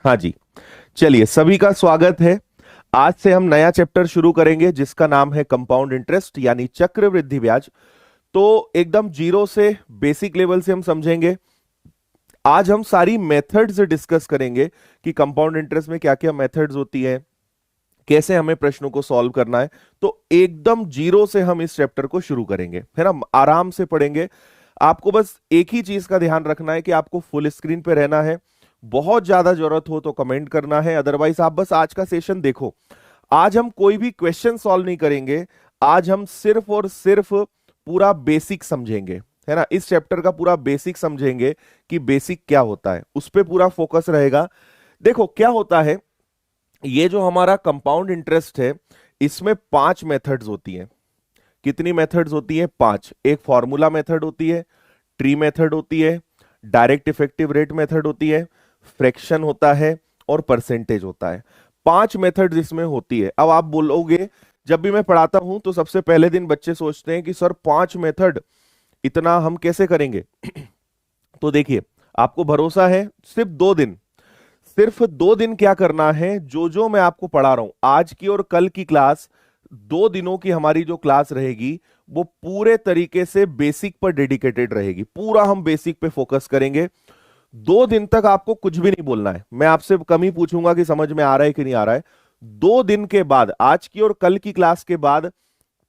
हाँ जी। चलिए, सभी का स्वागत है। आज से हम नया चैप्टर शुरू करेंगे जिसका नाम है कंपाउंड इंटरेस्ट यानी चक्रवृद्धि ब्याज। तो एकदम जीरो से बेसिक लेवल से हम समझेंगे। आज हम सारी मेथड्स डिस्कस करेंगे कि कंपाउंड इंटरेस्ट में क्या क्या मेथड्स होती है, कैसे हमें प्रश्नों को सॉल्व करना है। तो एकदम जीरो से हम इस चैप्टर को शुरू करेंगे, है ना। आराम से पढ़ेंगे। आपको बस एक ही चीज का ध्यान रखना है कि आपको फुल स्क्रीन पे रहना है। बहुत ज्यादा जरूरत हो तो कमेंट करना है, अदरवाइज आप बस आज का सेशन देखो। आज हम कोई भी क्वेश्चन सॉल्व नहीं करेंगे। आज हम सिर्फ और सिर्फ पूरा बेसिक समझेंगे, है ना। इस चैप्टर का पूरा बेसिक समझेंगे कि बेसिक क्या होता है, उस पर पूरा फोकस रहेगा। देखो क्या होता है, ये जो हमारा कंपाउंड इंटरेस्ट है, इसमें 5 मेथड्स होती हैं। कितनी मेथड्स होती है? 5। एक फॉर्मूला मेथड होती है, ट्री मेथड होती है, डायरेक्ट इफेक्टिव रेट मेथड होती है, फ्रैक्शन होता है और परसेंटेज होता है। 5 मेथड्स इसमें होती है। अब आप बोलोगे, जब भी मैं पढ़ाता हूं तो सबसे पहले दिन बच्चे सोचते हैं कि सर 5 मेथड इतना हम कैसे करेंगे। तो देखिए, आपको भरोसा है, सिर्फ 2 दिन क्या करना है। जो जो मैं आपको पढ़ा रहा हूं आज की और कल की क्लास, 2 दिनों की हमारी जो क्लास रहेगी वो पूरे तरीके से बेसिक पर डेडिकेटेड रहेगी। पूरा हम बेसिक पे फोकस करेंगे। 2 दिन तक आपको कुछ भी नहीं बोलना है। मैं आपसे कम ही पूछूंगा कि समझ में आ रहा है कि नहीं आ रहा है। 2 दिन के बाद, आज की और कल की क्लास के बाद,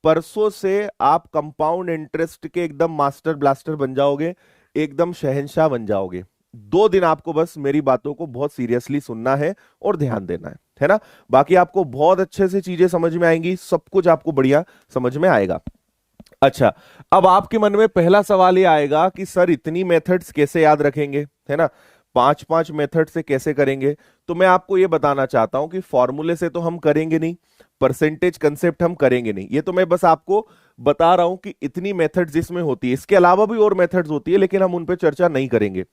परसों से आप कंपाउंड इंटरेस्ट के एकदम मास्टर ब्लास्टर बन जाओगे, एकदम शहंशाह बन जाओगे। 2 दिन आपको बस मेरी बातों को बहुत सीरियसली सुनना है और ध्यान देना है ना। बाकी आपको बहुत अच्छे से चीजें समझ में आएंगी, सब कुछ आपको बढ़िया समझ में आएगा। अच्छा, अब आपके मन में पहला सवाल ये आएगा कि सर इतनी मेथड्स कैसे याद रखेंगे, है ना। 5-5 मेथड से कैसे करेंगे? तो मैं आपको ये बताना चाहता हूं कि फॉर्मूले से तो हम करेंगे नहीं, परसेंटेज कंसेप्ट हम करेंगे नहीं। ये तो मैं बस आपको बता रहा हूं कि इतनी मेथड्स इसमें होती है। इसके अलावा भी और मेथड्स होती है, लेकिन हम उन पर चर्चा नहीं करेंगे।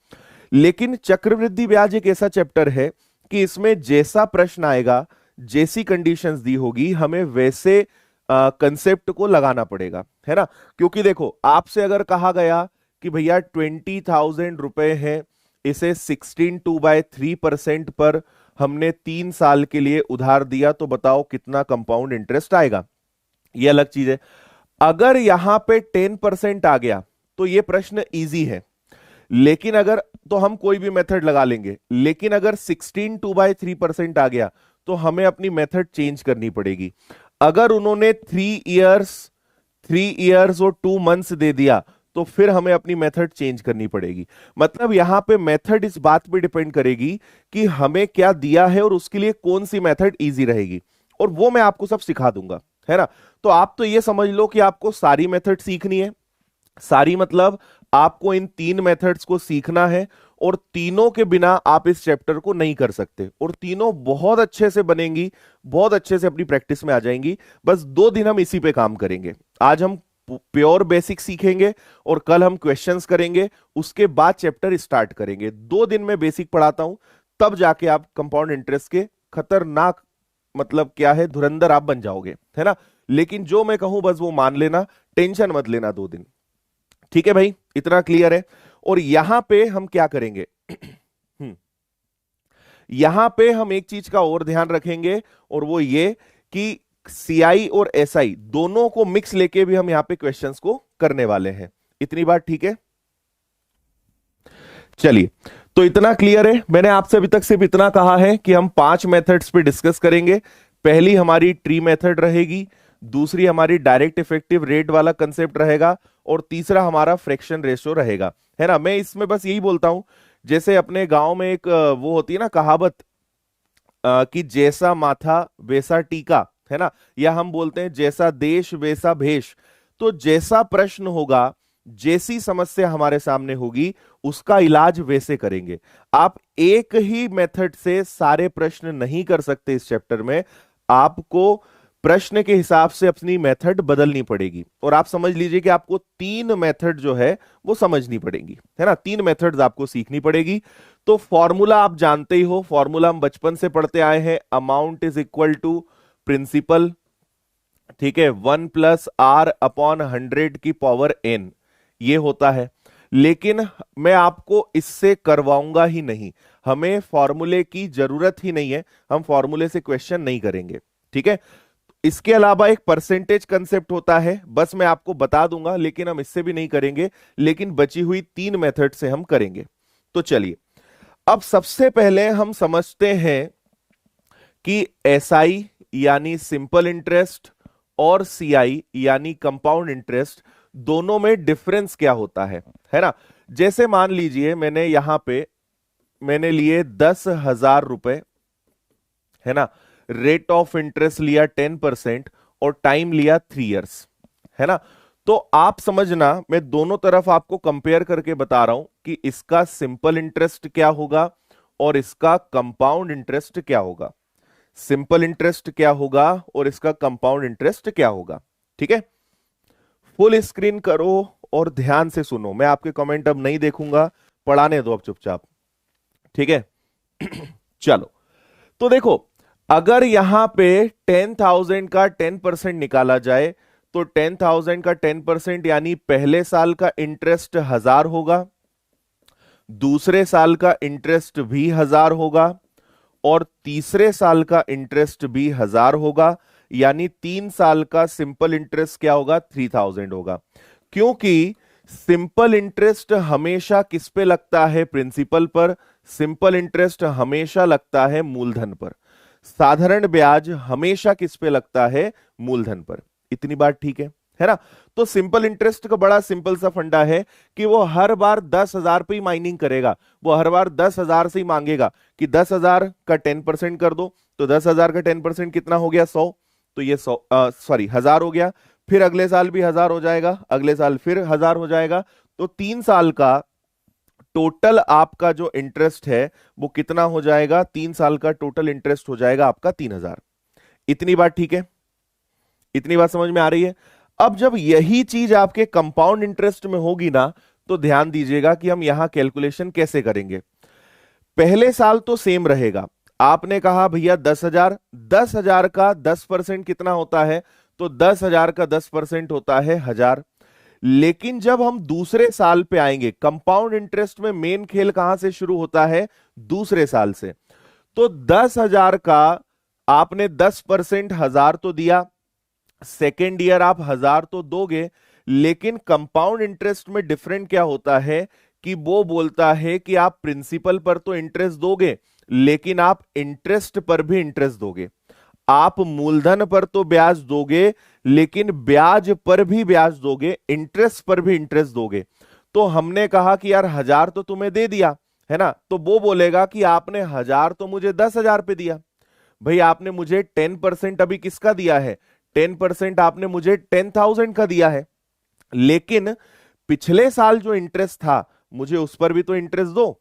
लेकिन चक्रवृद्धि ब्याज एक ऐसा चैप्टर है कि इसमें जैसा प्रश्न आएगा, जैसी कंडीशंस दी होगी, हमें वैसे कंसेप्ट को लगाना पड़ेगा, है ना। क्योंकि देखो, आपसे अगर कहा गया कि भैया 20,000 रुपए है, इसे 16/3% पर हमने 3 साल के लिए उधार दिया, तो बताओ कितना कंपाउंड इंटरेस्ट आएगा। ये अलग चीज है। अगर यहां पे 10% आ गया तो ये प्रश्न इजी है। लेकिन अगर, तो हम कोई भी मेथड लगा लेंगे। लेकिन अगर 16/3% आ गया तो हमें अपनी मेथड चेंज करनी पड़ेगी। अगर उन्होंने 3 इयर्स और 2 मंथ्स दे दिया तो फिर हमें अपनी मेथड चेंज करनी पड़ेगी। मतलब यहां पे मेथड इस बात पे डिपेंड करेगी कि हमें क्या दिया है और उसके लिए कौन सी मेथड इजी रहेगी, और वो मैं आपको सब सिखा दूंगा, है ना। तो आप तो ये समझ लो कि आपको सारी मेथड सीखनी है। सारी मतलब आपको इन 3 मेथड्स को सीखना है, और तीनों के बिना आप इस चैप्टर को नहीं कर सकते, और तीनों बहुत अच्छे से बनेंगी, बहुत अच्छे से अपनी प्रैक्टिस में आ जाएंगी। बस 2 दिन हम इसी पे काम करेंगे। आज हम प्योर बेसिक सीखेंगे और कल हम क्वेश्चंस करेंगे, उसके बाद चैप्टर स्टार्ट करेंगे। 2 दिन में बेसिक पढ़ाता हूं, तब जाके आप कंपाउंड इंटरेस्ट के खतरनाक, मतलब क्या है, धुरंधर आप बन जाओगे, है ना। लेकिन जो मैं कहूं बस वो मान लेना, टेंशन मत लेना 2 दिन। ठीक है भाई, इतना क्लियर है। और यहां पे हम क्या करेंगे, यहां पे हम एक चीज का और ध्यान रखेंगे, और वो ये कि सीआई और एसआई दोनों को मिक्स लेके भी हम यहां पे क्वेश्चंस को करने वाले हैं। इतनी बात ठीक है। चलिए, तो इतना क्लियर है। मैंने आपसे अभी तक सिर्फ इतना कहा है कि हम 5 मेथड्स पे डिस्कस करेंगे। पहली हमारी ट्री मेथड रहेगी, दूसरी हमारी डायरेक्ट इफेक्टिव रेट वाला कंसेप्ट रहेगा, और तीसरा हमारा फ्रैक्शन रेशो रहेगा, है ना। मैं इसमें बस यही बोलता हूं, जैसे अपने गांव में एक वो होती है ना कहावत, कि जैसा माथा वैसा टीका, है ना। या हम बोलते हैं जैसा देश वैसा भेष। तो जैसा प्रश्न होगा, जैसी समस्या हमारे सामने होगी, उसका इलाज वैसे करेंगे। आप एक ही मेथड से सारे प्रश्न नहीं कर सकते इस चैप्टर में। आपको प्रश्न के हिसाब से अपनी मेथड बदलनी पड़ेगी, और आप समझ लीजिए कि आपको 3 मेथड जो है वो समझनी पड़ेगी, है ना। 3 मेथड्स आपको सीखनी पड़ेगी। तो फॉर्मूला आप जानते ही हो, फॉर्मूला हम बचपन से पढ़ते आए हैं, amount is equal to principal, ठीक है, 1 + R/100 की पावर n, ये होता है। लेकिन मैं आपको इससे करवाऊंगा ही नहीं, हमें फॉर्मूले की जरूरत ही नहीं है, हम फॉर्मूले से क्वेश्चन नहीं करेंगे, ठीक है। इसके अलावा एक परसेंटेज कंसेप्ट होता है, बस मैं आपको बता दूंगा, लेकिन हम इससे भी नहीं करेंगे, लेकिन बची हुई 3 मेथड से हम करेंगे। तो चलिए, अब सबसे पहले हम समझते हैं कि एसआई यानी सिंपल इंटरेस्ट और सीआई यानी कंपाउंड इंटरेस्ट, दोनों में डिफरेंस क्या होता है ना। जैसे मान लीजिए मैंने यहां पे मैंने लिए 10,000 रुपए, है ना, रेट ऑफ इंटरेस्ट लिया 10% और टाइम लिया 3 इयर्स, है ना। तो आप समझना, मैं दोनों तरफ आपको कंपेयर करके बता रहा हूं कि इसका सिंपल इंटरेस्ट क्या होगा और इसका कंपाउंड इंटरेस्ट क्या होगा, सिंपल इंटरेस्ट क्या होगा और इसका कंपाउंड इंटरेस्ट क्या होगा, ठीक है। फुल स्क्रीन करो और ध्यान से सुनो, मैं आपके कमेंट अब नहीं देखूंगा, पढ़ाने दो अब चुपचाप, ठीक है। चलो, तो देखो, अगर यहां पे 10,000 का 10% निकाला जाए तो 10,000 का 10% यानी पहले साल का इंटरेस्ट 1,000 होगा, दूसरे साल का इंटरेस्ट भी 1,000 होगा और तीसरे साल का इंटरेस्ट भी 1,000 होगा, यानी 3 साल का सिंपल इंटरेस्ट क्या होगा, 3,000 होगा। क्योंकि सिंपल इंटरेस्ट हमेशा किस पे लगता है, प्रिंसिपल पर, सिंपल इंटरेस्ट हमेशा लगता है मूलधन पर, साधारण ब्याज हमेशा किस पे लगता है, मूलधन पर। इतनी बात ठीक है ना। तो सिंपल इंटरेस्ट का बड़ा सिंपल सा फंडा है कि वो हर बार 10,000 पे ही माइनिंग करेगा, वो हर बार 10,000 से ही मांगेगा कि 10,000 का 10% कर दो, तो 10,000 का 10% कितना हो गया, 100, तो ये 1,000 हो गया, फिर अगले साल भी 1,000 हो जाएगा, अगले साल फिर 1,000 हो जाएगा, तो 3 साल का टोटल आपका जो इंटरेस्ट है वो कितना हो जाएगा, 3 साल का टोटल इंटरेस्ट हो जाएगा आपका 3,000। इतनी बात ठीक है, इतनी बात समझ में आ रही है। अब जब यही चीज आपके कंपाउंड इंटरेस्ट में होगी ना, तो ध्यान दीजिएगा कि हम यहां कैलकुलेशन कैसे करेंगे। पहले साल तो सेम रहेगा, आपने कहा भैया 10,000, 10,000 का 10% कितना होता है, तो 10,000 का 10% होता है 1,000। लेकिन जब हम दूसरे साल पे आएंगे, कंपाउंड इंटरेस्ट में मेन खेल कहां से शुरू होता है, दूसरे साल से। तो 10,000 का आपने 10% 1,000 तो दिया, सेकेंड ईयर आप 1,000 तो दोगे, लेकिन कंपाउंड इंटरेस्ट में डिफरेंट क्या होता है कि वो बोलता है कि आप प्रिंसिपल पर तो इंटरेस्ट दोगे, लेकिन आप इंटरेस्ट पर भी इंटरेस्ट दोगे, आप मूलधन पर तो ब्याज दोगे, लेकिन ब्याज पर भी ब्याज दोगे, इंटरेस्ट पर भी इंटरेस्ट दोगे। तो हमने कहा कि यार 1,000 तो तुम्हें दे दिया, है ना, तो वो बोलेगा कि आपने 1,000 तो मुझे 10,000 पे दिया, भाई आपने मुझे 10% अभी किसका दिया है, 10% आपने मुझे 10,000 का दिया है, लेकिन पिछले साल जो इंटरेस्ट था मुझे उस पर भी तो इंटरेस्ट दो।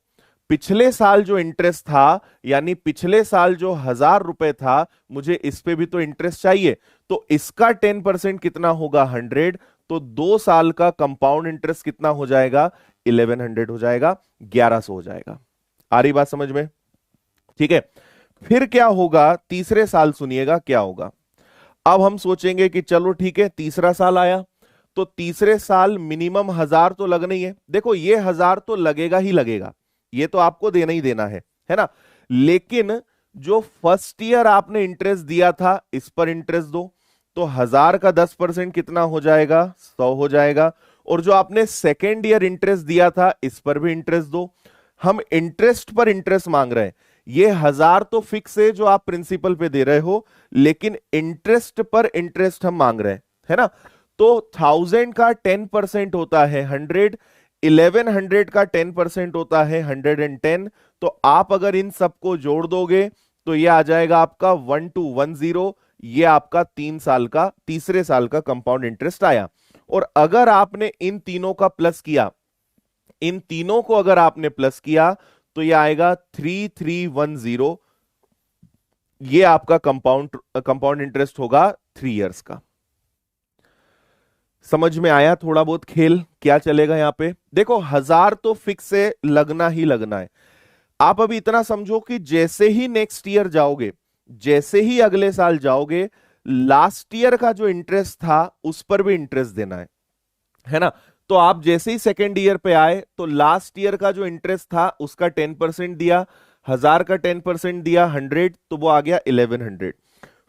पिछले साल जो इंटरेस्ट था, यानी पिछले साल जो 1,000 रुपए था, मुझे इस पे भी तो इंटरेस्ट चाहिए, तो इसका 10% कितना होगा, 100, तो 2 साल का कंपाउंड इंटरेस्ट कितना हो जाएगा, 1,100 हो जाएगा, 1,100 हो जाएगा। आ रही बात समझ में, ठीक है। फिर क्या होगा, तीसरे साल सुनिएगा क्या होगा। अब हम सोचेंगे कि चलो ठीक है, तीसरा साल आया, तो तीसरे साल मिनिमम 1,000 तो लगना ही है, देखो ये 1,000 तो लगेगा ही लगेगा, ये तो आपको देना ही देना है ना। लेकिन जो फर्स्ट ईयर आपने इंटरेस्ट दिया था इस पर इंटरेस्ट दो, तो 1,000 का 10% कितना हो जाएगा, 100 हो जाएगा, और जो आपने सेकेंड ईयर इंटरेस्ट दिया था इस पर भी इंटरेस्ट दो। हम इंटरेस्ट पर इंटरेस्ट मांग रहे हैं, ये 1,000 तो फिक्स है जो आप प्रिंसिपल पे दे रहे हो, लेकिन इंटरेस्ट पर इंटरेस्ट हम मांग रहे हैं, है ना। तो 1,000 का 10% होता है 100, 1,100 का 10% होता है 110। तो आप अगर इन सबको जोड़ दोगे तो ये आ जाएगा आपका 1210, ये आपका 3 साल का, तीसरे साल का कंपाउंड इंटरेस्ट आया। और अगर आपने इन तीनों का प्लस किया, इन तीनों को अगर आपने प्लस किया तो ये आएगा 3310, ये आपका कंपाउंड इंटरेस्ट होगा 3 इयर्स का। समझ में आया थोड़ा बहुत खेल क्या चलेगा यहां पे। देखो 1,000 तो फिक्स है, लगना ही लगना है। आप अभी इतना समझो कि जैसे ही नेक्स्ट ईयर जाओगे, जैसे ही अगले साल जाओगे, लास्ट ईयर का जो इंटरेस्ट था उस पर भी इंटरेस्ट देना है ना। तो आप जैसे ही सेकेंड ईयर पे आए तो लास्ट ईयर का जो इंटरेस्ट था उसका 10% दिया, 1000 का 10% दिया 100, तो वो आ गया 1100।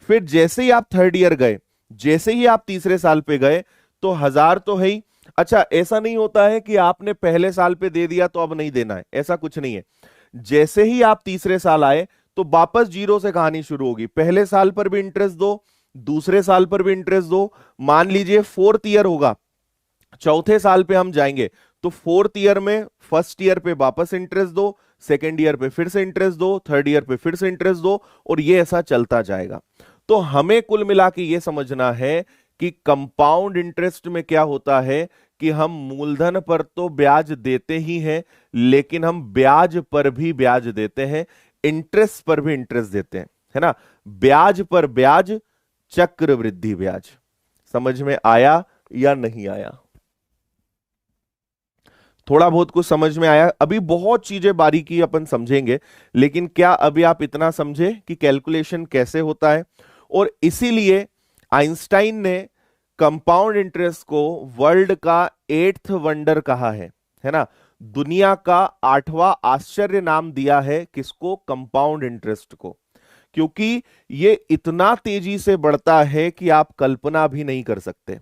फिर जैसे ही आप थर्ड ईयर गए, जैसे ही आप तीसरे साल पे गए, तो 1000 तो है ही। अच्छा, ऐसा नहीं होता है कि आपने पहले साल पे दे दिया तो अब नहीं देना है, ऐसा कुछ नहीं है। जैसे ही आप तीसरे साल आए तो वापस जीरो से कहानी शुरू होगी। पहले साल पर भी इंटरेस्ट दो, दूसरे साल पर भी इंटरेस्ट दो। मान लीजिए फोर्थ ईयर होगा, चौथे साल पे हम जाएंगे, तो फोर्थ ईयर में फर्स्ट ईयर पे वापस इंटरेस्ट दो, सेकेंड ईयर पे फिर से इंटरेस्ट दो, थर्ड ईयर पे फिर से इंटरेस्ट दो, और ये ऐसा चलता जाएगा। तो हमें कुल मिला के ये समझना है कि कंपाउंड इंटरेस्ट में क्या होता है कि हम मूलधन पर तो ब्याज देते ही हैं, लेकिन हम ब्याज पर भी ब्याज देते हैं, इंटरेस्ट पर भी इंटरेस्ट देते हैं, है ना। ब्याज पर ब्याज, चक्रवृद्धि ब्याज। समझ में आया या नहीं आया? थोड़ा बहुत कुछ समझ में आया? अभी बहुत चीजें बारीकी अपन समझेंगे, लेकिन क्या अभी आप इतना समझे कि कैलकुलेशन कैसे होता है? और इसीलिए आइंस्टाइन ने कंपाउंड इंटरेस्ट को वर्ल्ड का 8th वंडर कहा है ना। दुनिया का 8वां आश्चर्य नाम दिया है किसको? कंपाउंड इंटरेस्ट को, क्योंकि ये इतना तेजी से बढ़ता है कि आप कल्पना भी नहीं कर सकते,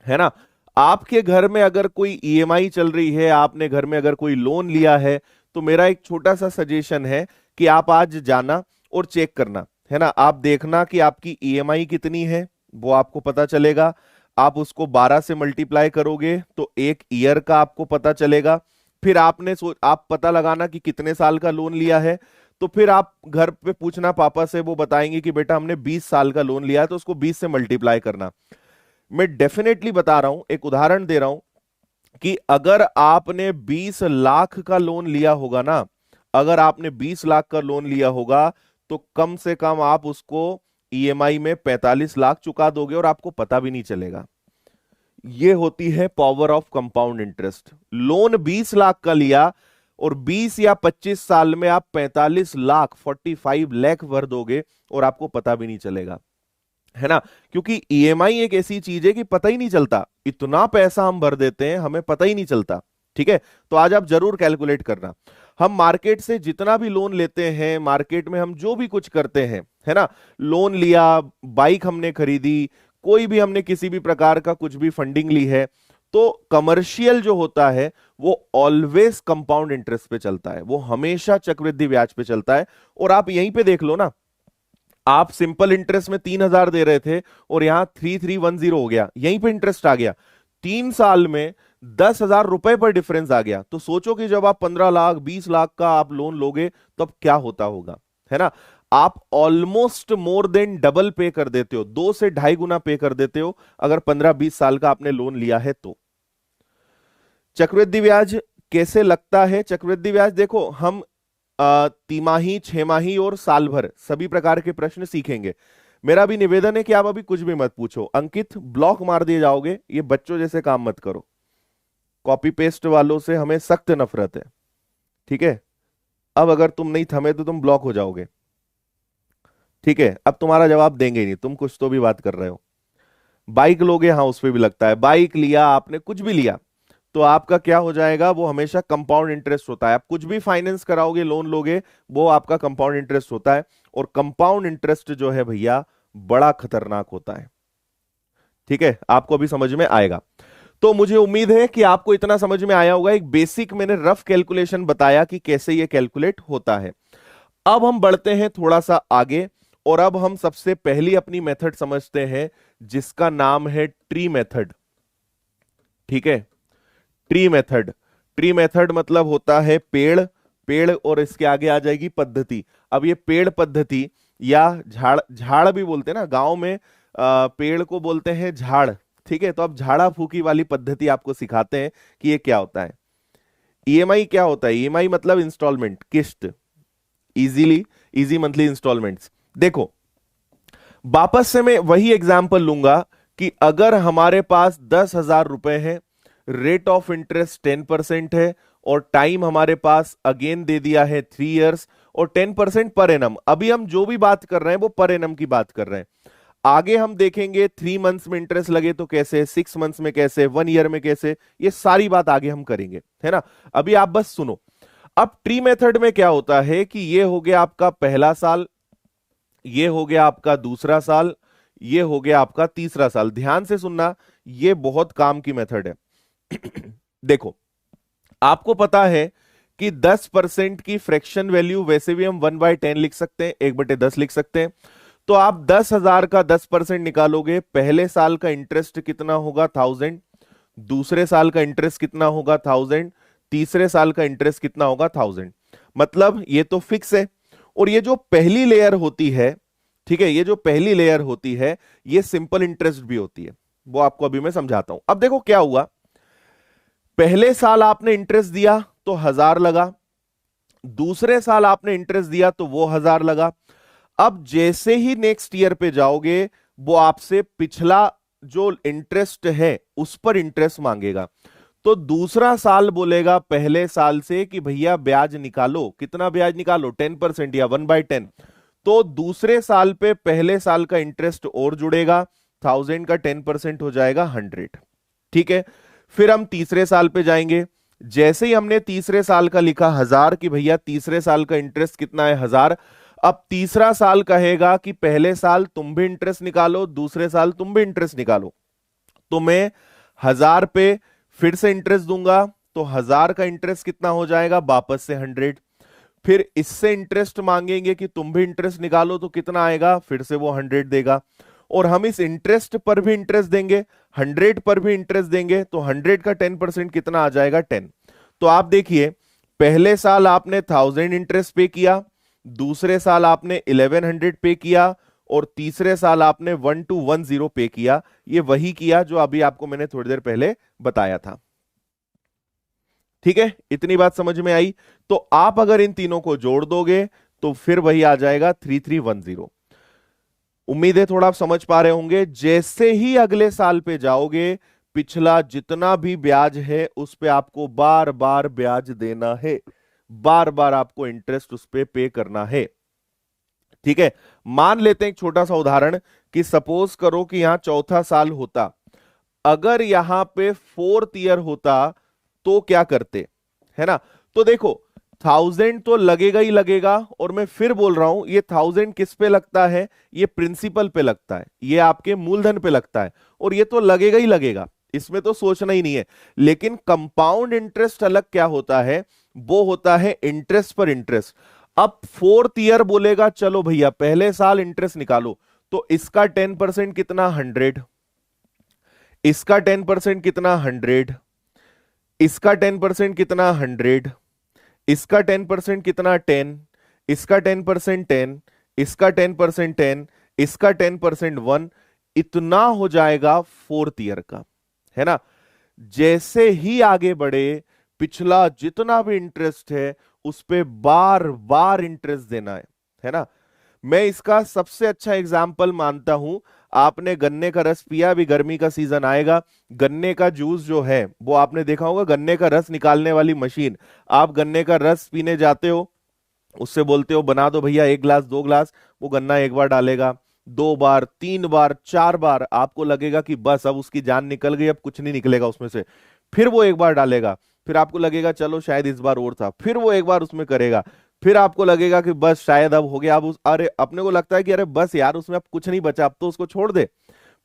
है ना। आपके घर में अगर कोई ईएमआई चल रही है, आपने घर में अगर कोई लोन लिया है, तो मेरा एक छोटा सा सजेशन है कि आप आज जाना और चेक करना, है ना। आप देखना कि आपकी ईएमआई कितनी है, वो आपको पता चलेगा। आप उसको 12 से मल्टीप्लाई करोगे तो एक ईयर का आपको पता चलेगा। फिर आप पता लगाना कि कितने साल का लोन लिया है। तो फिर आप घर पे पूछना पापा से, वो बताएंगे कि बेटा हमने 20 साल का लोन लिया है, तो उसको 20 से मल्टीप्लाई करना। मैं डेफिनेटली बता रहा हूं, एक उदाहरण दे रहा हूं कि अगर आपने 20 लाख का लोन लिया होगा ना, अगर आपने 20 लाख का लोन लिया होगा, तो कम से कम आप उसको ईएमआई में 45 लाख चुका दोगे और आपको पता भी नहीं चलेगा। ये होती है power of compound interest. Loan 20 lakh का लिया और 20 या 25 साल में आप 45 लाख 45 लाख भर दोगे और आपको पता भी नहीं चलेगा, है ना। क्योंकि ईएमआई एक ऐसी चीज है कि पता ही नहीं चलता, इतना पैसा हम भर देते हैं, हमें पता ही नहीं चलता। ठीक है, तो आज आप जरूर कैलकुलेट करना। हम मार्केट से जितना भी लोन लेते हैं, मार्केट में हम जो भी कुछ करते हैं, है ना, लोन लिया, बाइक हमने खरीदी, कोई भी हमने किसी भी प्रकार का कुछ भी फंडिंग ली है, तो कमर्शियल जो होता है वो ऑलवेज कंपाउंड इंटरेस्ट पे चलता है, वो हमेशा चक्रवृद्धि ब्याज पे चलता है। और आप यहीं पे देख लो ना, आप सिंपल इंटरेस्ट में 3000 दे रहे थे और यहां 3310 हो गया, यहीं पे इंटरेस्ट आ गया। 3 साल में 10,000 रुपए पर डिफरेंस आ गया। तो सोचो कि जब आप 15 लाख 20 लाख का आप लोन लोगे तब क्या होता होगा, है ना। आप ऑलमोस्ट मोर देन डबल पे कर देते हो, 2 से 2.5 गुना पे कर देते हो अगर 15-20 साल का आपने लोन लिया है तो। चक्रवृद्धि ब्याज कैसे लगता है? चक्रवृद्धि ब्याज देखो, हम तिमाही, छमाही और साल भर सभी प्रकार के प्रश्न सीखेंगे। मेरा भी निवेदन है कि आप अभी कुछ भी मत पूछो। अंकित, ब्लॉक मार दिए जाओगे, ये बच्चों जैसे काम मत करो। कॉपी पेस्ट वालों से हमें सख्त नफरत है, ठीक है। अब अगर तुम नहीं थमे तो तुम ब्लॉक हो जाओगे, ठीक है। अब तुम्हारा जवाब देंगे ही नहीं, तुम कुछ तो भी बात कर रहे हो। बाइक लोगे, हाँ उस पर भी लगता है। बाइक लिया आपने, कुछ भी लिया, तो आपका क्या हो जाएगा? वो हमेशा कंपाउंड इंटरेस्ट होता है। आप कुछ भी फाइनेंस कराओगे, लोन लोगे, वो आपका कंपाउंड इंटरेस्ट होता है। और कंपाउंड इंटरेस्ट जो है भैया बड़ा खतरनाक होता है, ठीक है। आपको अभी समझ में आएगा। तो मुझे उम्मीद है कि आपको इतना समझ में आया होगा। एक बेसिक मैंने रफ कैलकुलेशन बताया कि कैसे ये कैलकुलेट होता है। अब हम बढ़ते हैं थोड़ा सा आगे, और अब हम सबसे पहली अपनी मेथड समझते हैं जिसका नाम है ट्री मेथड, ठीक है। ट्री मेथड, ट्री मेथड मतलब होता है पेड़, पेड़ और इसके आगे आ जाएगी पद्धति। अब ये पेड़ पद्धति या झाड़, झाड़ भी बोलते हैं ना गांव में, पेड़ को बोलते हैं झाड़, ठीक है। तो अब झाड़ा फूकी वाली पद्धति आपको सिखाते हैं कि ये क्या होता है। ईएमआई क्या होता है? ईएमआई मतलब इंस्टॉलमेंट, किस्त, इजी मंथली इंस्टॉलमेंट्स। देखो, वापस से मैं वही एग्जांपल लूंगा कि अगर हमारे पास 10,000 रुपए हैं, रेट ऑफ इंटरेस्ट 10% है, और टाइम हमारे पास अगेन दे दिया है 3 इयर्स, और 10% पर एनम। अभी हम जो भी बात कर रहे हैं वो पर एनम की बात कर रहे हैं। आगे हम देखेंगे 3 मंथ्स में इंटरेस्ट लगे तो कैसे, 6 मंथ्स में कैसे, 1 ईयर में कैसे, ये सारी बात आगे हम करेंगे, है ना। अभी आप बस सुनो। अब ट्री मेथड में क्या होता है कि ये हो गया आपका पहला साल, ये हो गया आपका दूसरा साल, ये हो गया आपका तीसरा साल। ध्यान से सुनना, ये बहुत काम की मेथड है। देखो, आपको पता है कि 10% की फ्रैक्शन वैल्यू वैसे भी हम 1/10 लिख सकते हैं, 1/10 लिख सकते हैं। तो आप 10,000 का 10% निकालोगे, पहले साल का इंटरेस्ट कितना होगा 1000, दूसरे साल का इंटरेस्ट कितना होगा 1000, तीसरे साल का इंटरेस्ट कितना होगा 1000। मतलब ये तो फिक्स है। और ये जो पहली लेयर होती है, ठीक है, ये जो पहली लेयर होती है ये सिंपल इंटरेस्ट भी होती है, वो आपको अभी मैं समझाता हूं। अब देखो क्या हुआ, पहले साल आपने इंटरेस्ट दिया तो 1000 लगा, दूसरे साल आपने इंटरेस्ट दिया तो वो 1000 लगा। अब जैसे ही नेक्स्ट ईयर पे जाओगे वो आपसे पिछला जो इंटरेस्ट है उस पर इंटरेस्ट मांगेगा। तो दूसरा साल बोलेगा पहले साल से कि भैया ब्याज निकालो, कितना ब्याज निकालो, 10% या 1/10। तो दूसरे साल पे पहले साल का इंटरेस्ट और जुड़ेगा, 1000 का 10% हो जाएगा 100। ठीक है, फिर हम तीसरे साल पे जाएंगे। जैसे ही हमने तीसरे साल का लिखा 1000 कि भैया तीसरे साल का इंटरेस्ट कितना है 1000, अब तीसरा साल कहेगा कि पहले साल तुम भी इंटरेस्ट निकालो, दूसरे साल तुम भी इंटरेस्ट निकालो। तो मैं 1000 पे फिर से इंटरेस्ट दूंगा, तो 1000 का इंटरेस्ट कितना हो जाएगा वापस से 100। फिर इससे इंटरेस्ट मांगेंगे कि तुम भी इंटरेस्ट निकालो, तो कितना आएगा, फिर से वो 100 देगा। और हम इस इंटरेस्ट पर भी इंटरेस्ट देंगे, 100 पर भी इंटरेस्ट देंगे, तो 100 का 10% कितना आ जाएगा 10। तो आप देखिए, पहले साल आपने 1000 इंटरेस्ट पे किया, दूसरे साल आपने 1100 पे किया, और तीसरे साल आपने 1210 पे किया। ये वही किया जो अभी आपको मैंने थोड़ी देर पहले बताया था। ठीक है, इतनी बात समझ में आई। तो आप अगर इन तीनों को जोड़ दोगे तो फिर वही आ जाएगा 3310। उम्मीद है थोड़ा आप समझ पा रहे होंगे। जैसे ही अगले साल पे जाओगे, पिछला जितना भी ब्याज है उस पे आपको बार बार ब्याज देना है, बार बार आपको इंटरेस्ट उस पे पे करना है। ठीक है, मान लेते हैं एक छोटा सा उदाहरण कि सपोज करो कि यहां चौथा साल होता, अगर यहां पे 4th ईयर होता तो क्या करते, है ना। तो देखो 1000 तो लगेगा ही लगेगा, और मैं फिर बोल रहा हूं ये 1000 किस पे लगता है, ये प्रिंसिपल पे लगता है, ये आपके मूलधन पे लगता है, और ये तो लगेगा ही लगेगा, इसमें तो सोचना ही नहीं है। लेकिन कंपाउंड इंटरेस्ट अलग क्या होता है, वो होता है इंटरेस्ट पर इंटरेस्ट। अब 4th ईयर बोलेगा चलो भैया पहले साल इंटरेस्ट निकालो, तो इसका 10% कितना 100, इसका 10% कितना 100, इसका 10% कितना 100, इसका 10% कितना 10, इसका 10% 10, इसका 10% 10, इसका 10% 1, इतना हो जाएगा 4th ईयर का, है ना। जैसे ही आगे बढ़े, पिछला जितना भी इंटरेस्ट है उस पे बार बार इंटरेस्ट देना है ना। मैं इसका सबसे अच्छा एग्जाम्पल मानता हूं, आपने गन्ने का रस पिया, अभी गर्मी का सीजन आएगा, गन्ने का जूस जो है वो आपने देखा होगा, गन्ने का रस निकालने वाली मशीन। आप गन्ने का रस पीने जाते हो, उससे बोलते हो बना दो भैया 1 गिलास 2 गिलास, वो गन्ना एक बार डालेगा, 2 बार 3 बार 4 बार, आपको लगेगा कि बस अब उसकी जान निकल गई, अब कुछ नहीं निकलेगा उसमें से। फिर वो एक बार डालेगा, फिर आपको लगेगा चलो शायद इस बार और था, फिर वो एक बार उसमें करेगा, फिर आपको लगेगा कि बस शायद अब हो गया, अब अरे अपने को लगता है कि अरे बस यार उसमें अब कुछ नहीं बचा, अब तो उसको छोड़ दे।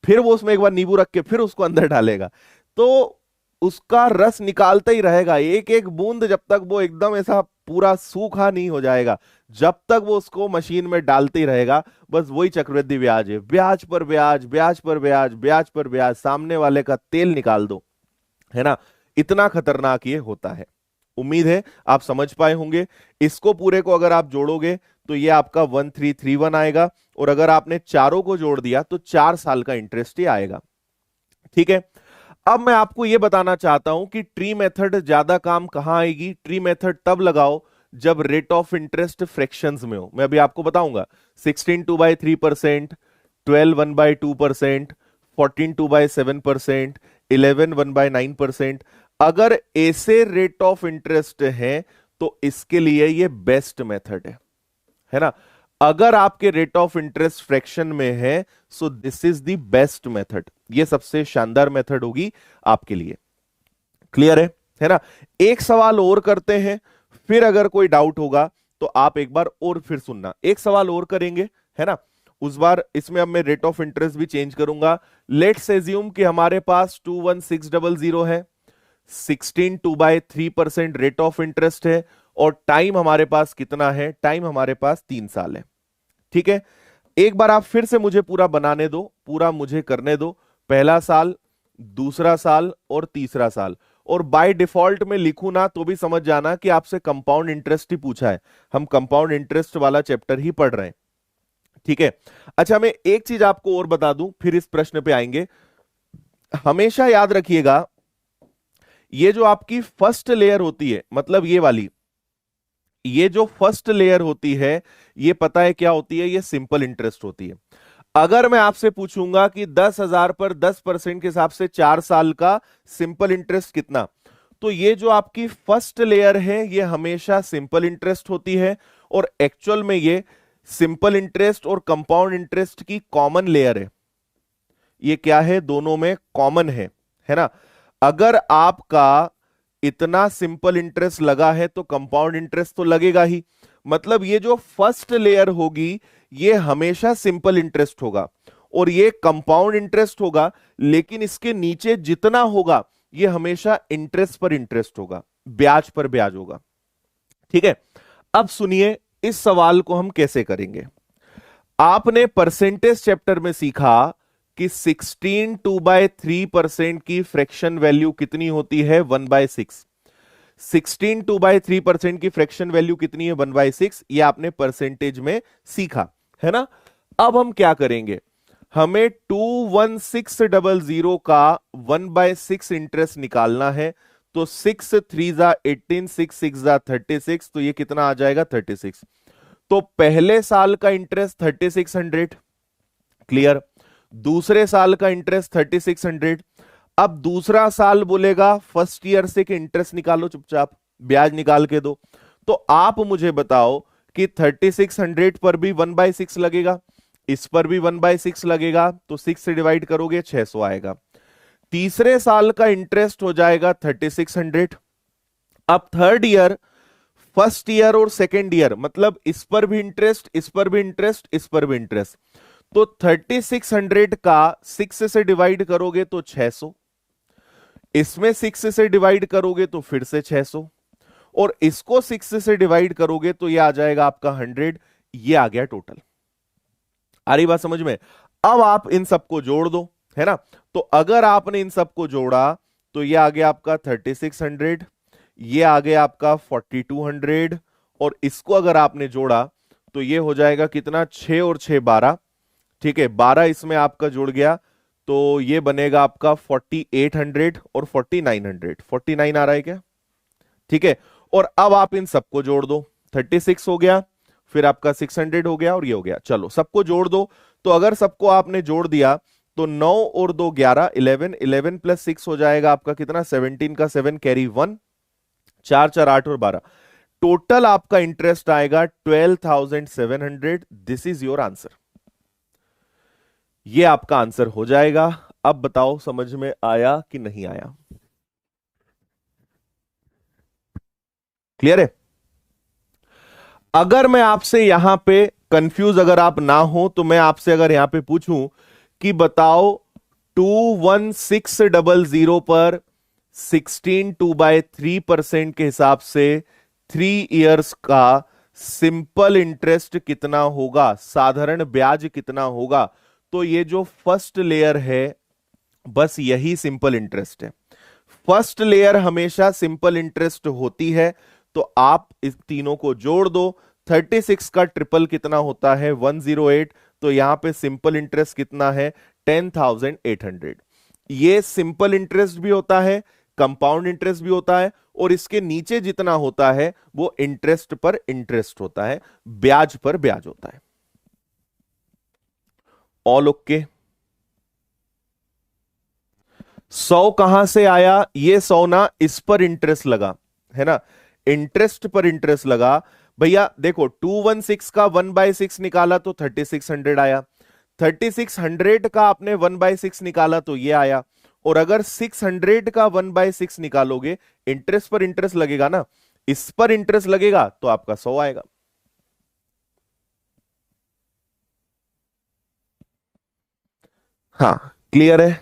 फिर वो उसमें एक बार नींबू रख के फिर उसको अंदर डालेगा, तो उसका रस निकालता ही रहेगा, एक एक बूंद, जब तक वो एकदम ऐसा पूरा सूखा नहीं हो जाएगा, जब तक वो उसको मशीन में डालते ही रहेगा। बस वही चक्रवृद्धि ब्याज है, ब्याज पर ब्याज, ब्याज पर ब्याज, ब्याज पर ब्याज, सामने वाले का तेल निकाल दो, है ना। इतना खतरनाक ये होता है। उम्मीद है आप समझ पाए होंगे। इसको पूरे को अगर आप जोड़ोगे तो ये आपका 1331 आएगा, और अगर आपने चारों को जोड़ दिया तो 4 साल का इंटरेस्ट ही आएगा। ठीक है, अब मैं आपको यह बताना चाहता हूं कि ट्री मेथड ज्यादा काम कहां आएगी। ट्री मेथड तब लगाओ जब रेट ऑफ इंटरेस्ट फ्रैक्शंस में हो। मैं अभी आपको बताऊंगा 16 2/3%, 12 1/2%, 14 2/7%, 11 1/9%। अगर ऐसे रेट ऑफ इंटरेस्ट है तो इसके लिए ये बेस्ट मेथड है ना। अगर आपके रेट ऑफ इंटरेस्ट फ्रैक्शन में है, so this is the best method, ये सबसे शानदार मेथड होगी आपके लिए। क्लियर है ना? एक सवाल और करते हैं, फिर अगर कोई डाउट होगा तो आप एक बार और फिर सुनना। एक सवाल और करेंगे, है ना? उस बार इसमें अब मैं रेट ऑफ इंटरेस्ट भी चेंज करूंगा। लेट्स एज्यूम कि हमारे पास 21600 है, 16/2/3% रेट ऑफ इंटरेस्ट है, और टाइम हमारे पास कितना है? टाइम हमारे पास 3 साल है। ठीक है, एक बार आप फिर से मुझे पूरा बनाने दो, पूरा मुझे करने दो। पहला साल, दूसरा साल और तीसरा साल। और बाय डिफॉल्ट में लिखूं ना तो भी समझ जाना कि आपसे कंपाउंड इंटरेस्ट ही पूछा है, हम कंपाउंड इंटरेस्ट वाला चैप्टर ही पढ़ रहे हैं। ठीक है, अच्छा मैं एक चीज आपको और बता दूं, फिर इस प्रश्न पे आएंगे। हमेशा याद रखिएगा, ये जो आपकी फर्स्ट लेयर होती है, मतलब ये वाली, ये जो फर्स्ट लेयर होती है, ये पता है क्या होती है? ये सिंपल इंटरेस्ट होती है। अगर मैं आपसे पूछूंगा कि 10,000 पर 10% के हिसाब से 4 साल का सिंपल इंटरेस्ट कितना, तो ये जो आपकी फर्स्ट लेयर है ये हमेशा सिंपल इंटरेस्ट होती है, और एक्चुअल में ये सिंपल इंटरेस्ट और कंपाउंड इंटरेस्ट की कॉमन लेयर है। ये क्या है? दोनों में कॉमन है ना? अगर आपका इतना सिंपल इंटरेस्ट लगा है तो कंपाउंड इंटरेस्ट तो लगेगा ही। मतलब ये जो फर्स्ट लेयर होगी ये हमेशा सिंपल इंटरेस्ट होगा, और ये कंपाउंड इंटरेस्ट होगा, लेकिन इसके नीचे जितना होगा ये हमेशा इंटरेस्ट पर इंटरेस्ट होगा, ब्याज पर ब्याज होगा। ठीक है, अब सुनिए इस सवाल को हम कैसे करेंगे। आपने परसेंटेज चैप्टर में सीखा कि 16/2/3% की फ्रैक्शन वैल्यू कितनी होती है? 1/6। 16/2/3% की फ्रैक्शन वैल्यू कितनी है? 1/6। ये आपने परसेंटेज में सीखा है ना? अब हम क्या करेंगे, हमें 21600 का 1/6 इंटरेस्ट निकालना है। तो 6 3 जा 18, 6 6 जा 36, तो ये कितना आ जाएगा? 36। तो पहले साल का इंटरेस्ट 3600, क्लियर। दूसरे साल का इंटरेस्ट 3600। अब दूसरा साल बोलेगा फर्स्ट ईयर से कि इंटरेस्ट निकालो, चुपचाप ब्याज निकाल के दो। तो आप मुझे बताओ कि 3600 पर भी 1/6 लगेगा, इस पर भी 1/6 लगेगा, तो 6 से डिवाइड करोगे 600 आएगा। तीसरे साल का इंटरेस्ट हो जाएगा 3600। अब थर्ड ईयर, फर्स्ट ईयर और सेकेंड ईयर, मतलब इस पर भी इंटरेस्ट, इस पर भी इंटरेस्ट, इस पर भी इंटरेस्ट। तो 3600 का 6 से डिवाइड करोगे तो 600, इसमें 6 से डिवाइड करोगे तो फिर से 600, और इसको 6 से डिवाइड करोगे तो ये आ जाएगा आपका 100। ये आ गया टोटल। आ रही बात समझ में? अब आप इन सबको जोड़ दो, है ना? तो अगर आपने इन सबको जोड़ा तो ये आ गया आपका 3600, ये आ गया आपका 4200, और इसको अगर आपने जोड़ा तो ये हो जाएगा कितना? 6 और 6 12। ठीक है, 12 इसमें आपका जुड़ गया, तो ये बनेगा आपका 4800 और 4900। 49 आ रहा है क्या? ठीक है, और अब आप इन सबको जोड़ दो। 36 हो गया, फिर आपका 600 हो गया, और ये हो गया। चलो सबको जोड़ दो। तो अगर सबको आपने जोड़ दिया तो 9 और 2 11, 11, 11 प्लस 6 हो जाएगा आपका कितना? 17 का 7 कैरी 1, 4 4 8 और 12। टोटल आपका इंटरेस्ट आएगा 12,700। This is your answer. ये आपका आंसर हो जाएगा। अब बताओ समझ में आया कि नहीं आया? क्लियर है? अगर मैं आपसे यहां पे कंफ्यूज अगर आप ना हो तो मैं आपसे अगर यहां पे पूछूं कि बताओ 21600 पर 16/2/3% के हिसाब से 3 इयर्स का सिंपल इंटरेस्ट कितना होगा, साधारण ब्याज कितना होगा? तो ये जो फर्स्ट लेयर है बस यही सिंपल इंटरेस्ट है। फर्स्ट लेयर हमेशा सिंपल इंटरेस्ट होती है। तो आप इस तीनों को जोड़ दो। 36 का ट्रिपल कितना होता है? 108। तो यहां पे सिंपल इंटरेस्ट कितना है? 10,800। ये सिंपल इंटरेस्ट भी होता है, कंपाउंड इंटरेस्ट भी होता है, और इसके नीचे जितना होता है वो इंटरेस्ट पर इंटरेस्ट होता है, ब्याज पर ब्याज होता है। All okay? 100 कहां से आया? ये 100 ना इस पर इंटरेस्ट लगा, है ना? इंटरेस्ट पर इंटरेस्ट लगा, भैया देखो 216 का 1/6 निकाला तो 3600 आया, 3600 का आपने 1/6 निकाला तो ये आया, और अगर 600 का 1/6 निकालोगे, इंटरेस्ट पर इंटरेस्ट लगेगा ना, इस पर इंटरेस्ट लगेगा तो आपका 100 आएगा। हाँ, क्लियर है?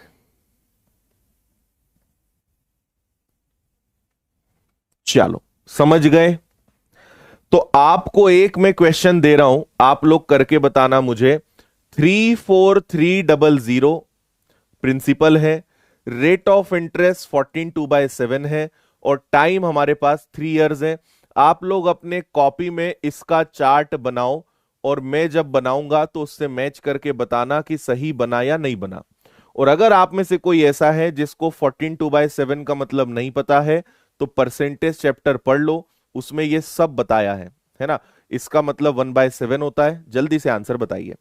चलो, समझ गए? तो आपको एक मैं क्वेश्चन दे रहा हूं, आप लोग करके बताना मुझे। 34300 प्रिंसिपल है, रेट ऑफ इंटरेस्ट 14/2/7 है, और टाइम हमारे पास 3 इयर्स है। आप लोग अपने कॉपी में इसका चार्ट बनाओ, और मैं जब बनाऊंगा तो उससे मैच करके बताना कि सही बना या नहीं बना। और अगर आप में से कोई ऐसा है जिसको 14/2/7 का मतलब नहीं पता है, तो परसेंटेज चैप्टर पढ़ लो, उसमें ये सब बताया है ना। इसका मतलब 1/7 होता है। जल्दी से आंसर बताइए।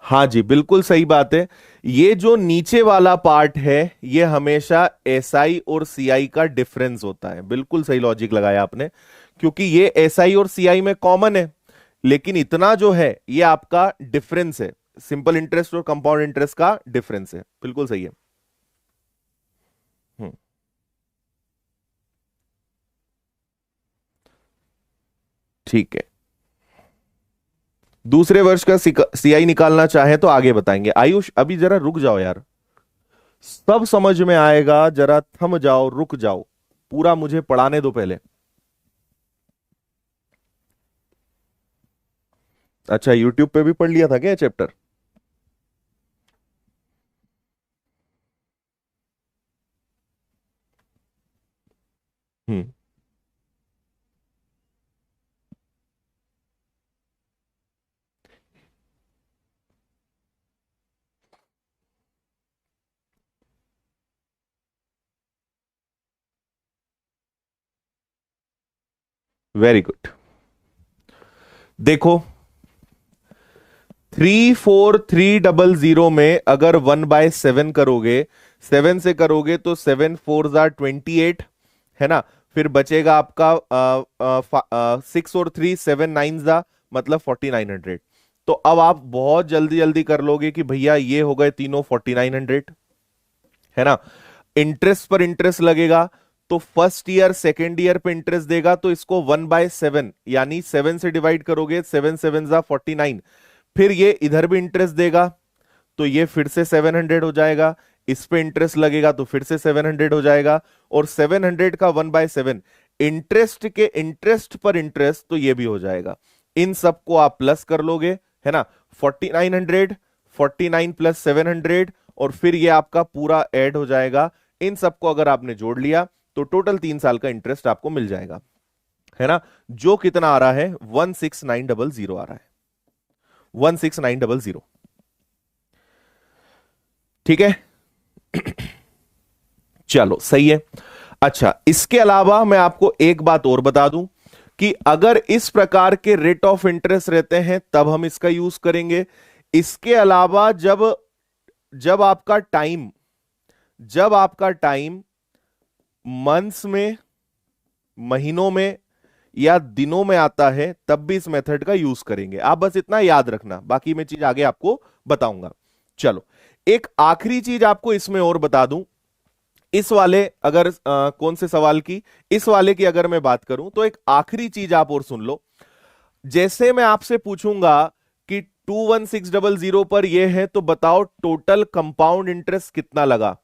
हाँ जी, बिल्कुल सही बात है। ये जो नीचे वाला पार्ट है, ये हमेशा एसआई और सीआई का डिफरेंस होता है। बिल्कुल सही लॉजिक लगाया आपने, क्योंकि ये एसआई और सीआई में कॉमन है, लेकिन इतना जो है ये आपका डिफरेंस है। सिंपल इंटरेस्ट और कंपाउंड इंटरेस्ट का डिफरेंस है। बिल्कुल सही है। हम्म, ठीक है। दूसरे वर्ष का सीआई निकालना चाहे तो आगे बताएंगे। आयुष, अभी जरा रुक जाओ यार, सब समझ में आएगा, जरा थम जाओ, रुक जाओ, पूरा मुझे पढ़ाने दो पहले। अच्छा, यूट्यूब पे भी पढ़ लिया था क्या चैप्टर? हम्म। Very good. देखो, 34300 में अगर 1/7 करोगे, 7 से करोगे तो 7 4 जार 28, है ना। फिर बचेगा आपका 6 और 3 7 9 मतलब 4900। तो अब आप बहुत जल्दी जल्दी कर लोगे कि भैया ये हो गए तीनों 4900, है ना। इंटरेस्ट पर इंटरेस्ट लगेगा, तो फर्स्ट ईयर सेकेंड ईयर पे इंटरेस्ट देगा, तो इसको 1/7 यानी 7 से डिवाइड करोगे, 7 7 जार 49। फिर ये इधर भी इंटरेस्ट देगा, तो ये फिर से 700 हो जाएगा। इस पे इंटरेस्ट लगेगा तो फिर से 700 हो जाएगा, और 700 का 1/7 इंटरेस्ट के इंटरेस्ट पर इंटरेस्ट, तो ये भी हो जाएगा। इन सबको आप प्लस कर लोगे, है ना। 4900, 49 प्लस 700, और फिर ये आपका पूरा ऐड हो जाएगा। इन सबको अगर आपने जोड़ लिया तो टोटल 3 साल का इंटरेस्ट आपको मिल जाएगा, है ना। जो कितना आ रहा है? 16900 आ रहा है, 16900। ठीक है, चलो सही है। अच्छा, इसके अलावा मैं आपको एक बात और बता दूं कि अगर इस प्रकार के रेट ऑफ इंटरेस्ट रहते हैं तब हम इसका यूज करेंगे। इसके अलावा जब जब आपका टाइम जब आपका टाइम मंथ्स में, महीनों में या दिनों में आता है, तब भी इस मेथड का यूज करेंगे। आप बस इतना याद रखना, बाकी मैं चीज आगे आपको बताऊंगा। चलो, एक आखिरी चीज आपको इसमें और बता दूं। इस वाले अगर कौन से सवाल की, इस वाले की अगर मैं बात करूं, तो एक आखिरी चीज आप और सुन लो। जैसे मैं आपसे पूछूंगा कि 21600 पर यह है, तो बताओ टोटल कंपाउंड इंटरेस्ट कितना लगा।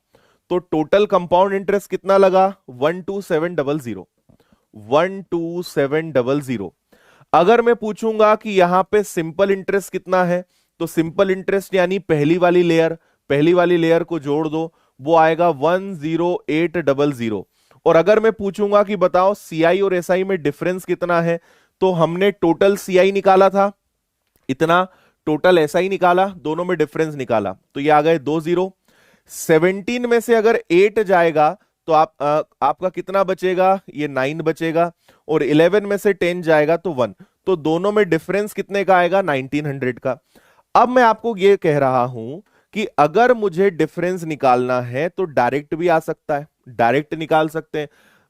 तो टोटल कंपाउंड इंटरेस्ट कितना लगा? 12700, 12700। अगर मैं पूछूंगा कि यहां पे सिंपल इंटरेस्ट कितना है, तो सिंपल इंटरेस्ट यानी पहली वाली लेयर को जोड़ दो, वो आएगा 10800। और अगर मैं पूछूंगा कि बताओ सीआई और एसआई में डिफरेंस कितना है, तो हमने टोटल सीआई निकाला था इतना, टोटल एसआई निकाला, दोनों में डिफरेंस निकाला, तो ये आ गए 20। 17 में से अगर 8 जाएगा तो आपका कितना बचेगा? ये 9 बचेगा। और 11 में से 10 जाएगा तो 1। तो दोनों में डिफरेंस कितने का आएगा? 1900 का। अब मैं आपको ये कह रहा हूं कि अगर मुझे डिफरेंस निकालना है तो डायरेक्ट भी आ सकता है, डायरेक्ट निकाल सकते हैं।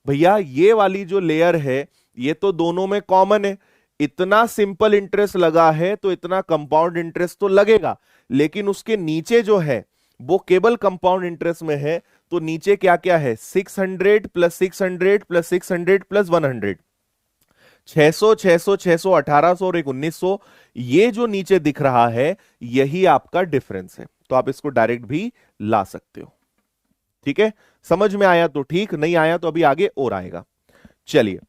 भैया ये वाली जो लेयर है ये तो दोनों में कॉमन है, इतना सिंपल इंटरेस्ट लगा है तो इतना कंपाउंड इंटरेस्ट तो लगेगा, लेकिन उसके नीचे जो है वो केवल कंपाउंड इंटरेस्ट में है, तो नीचे क्या क्या है, 600 प्लस 600 प्लस 600 प्लस 100, 600 600 600 1800 और एक 1900, ये जो नीचे दिख रहा है यही आपका डिफरेंस है, तो आप इसको डायरेक्ट भी ला सकते हो। ठीक है, समझ में आया तो ठीक, नहीं आया तो अभी आगे और आएगा। चलिए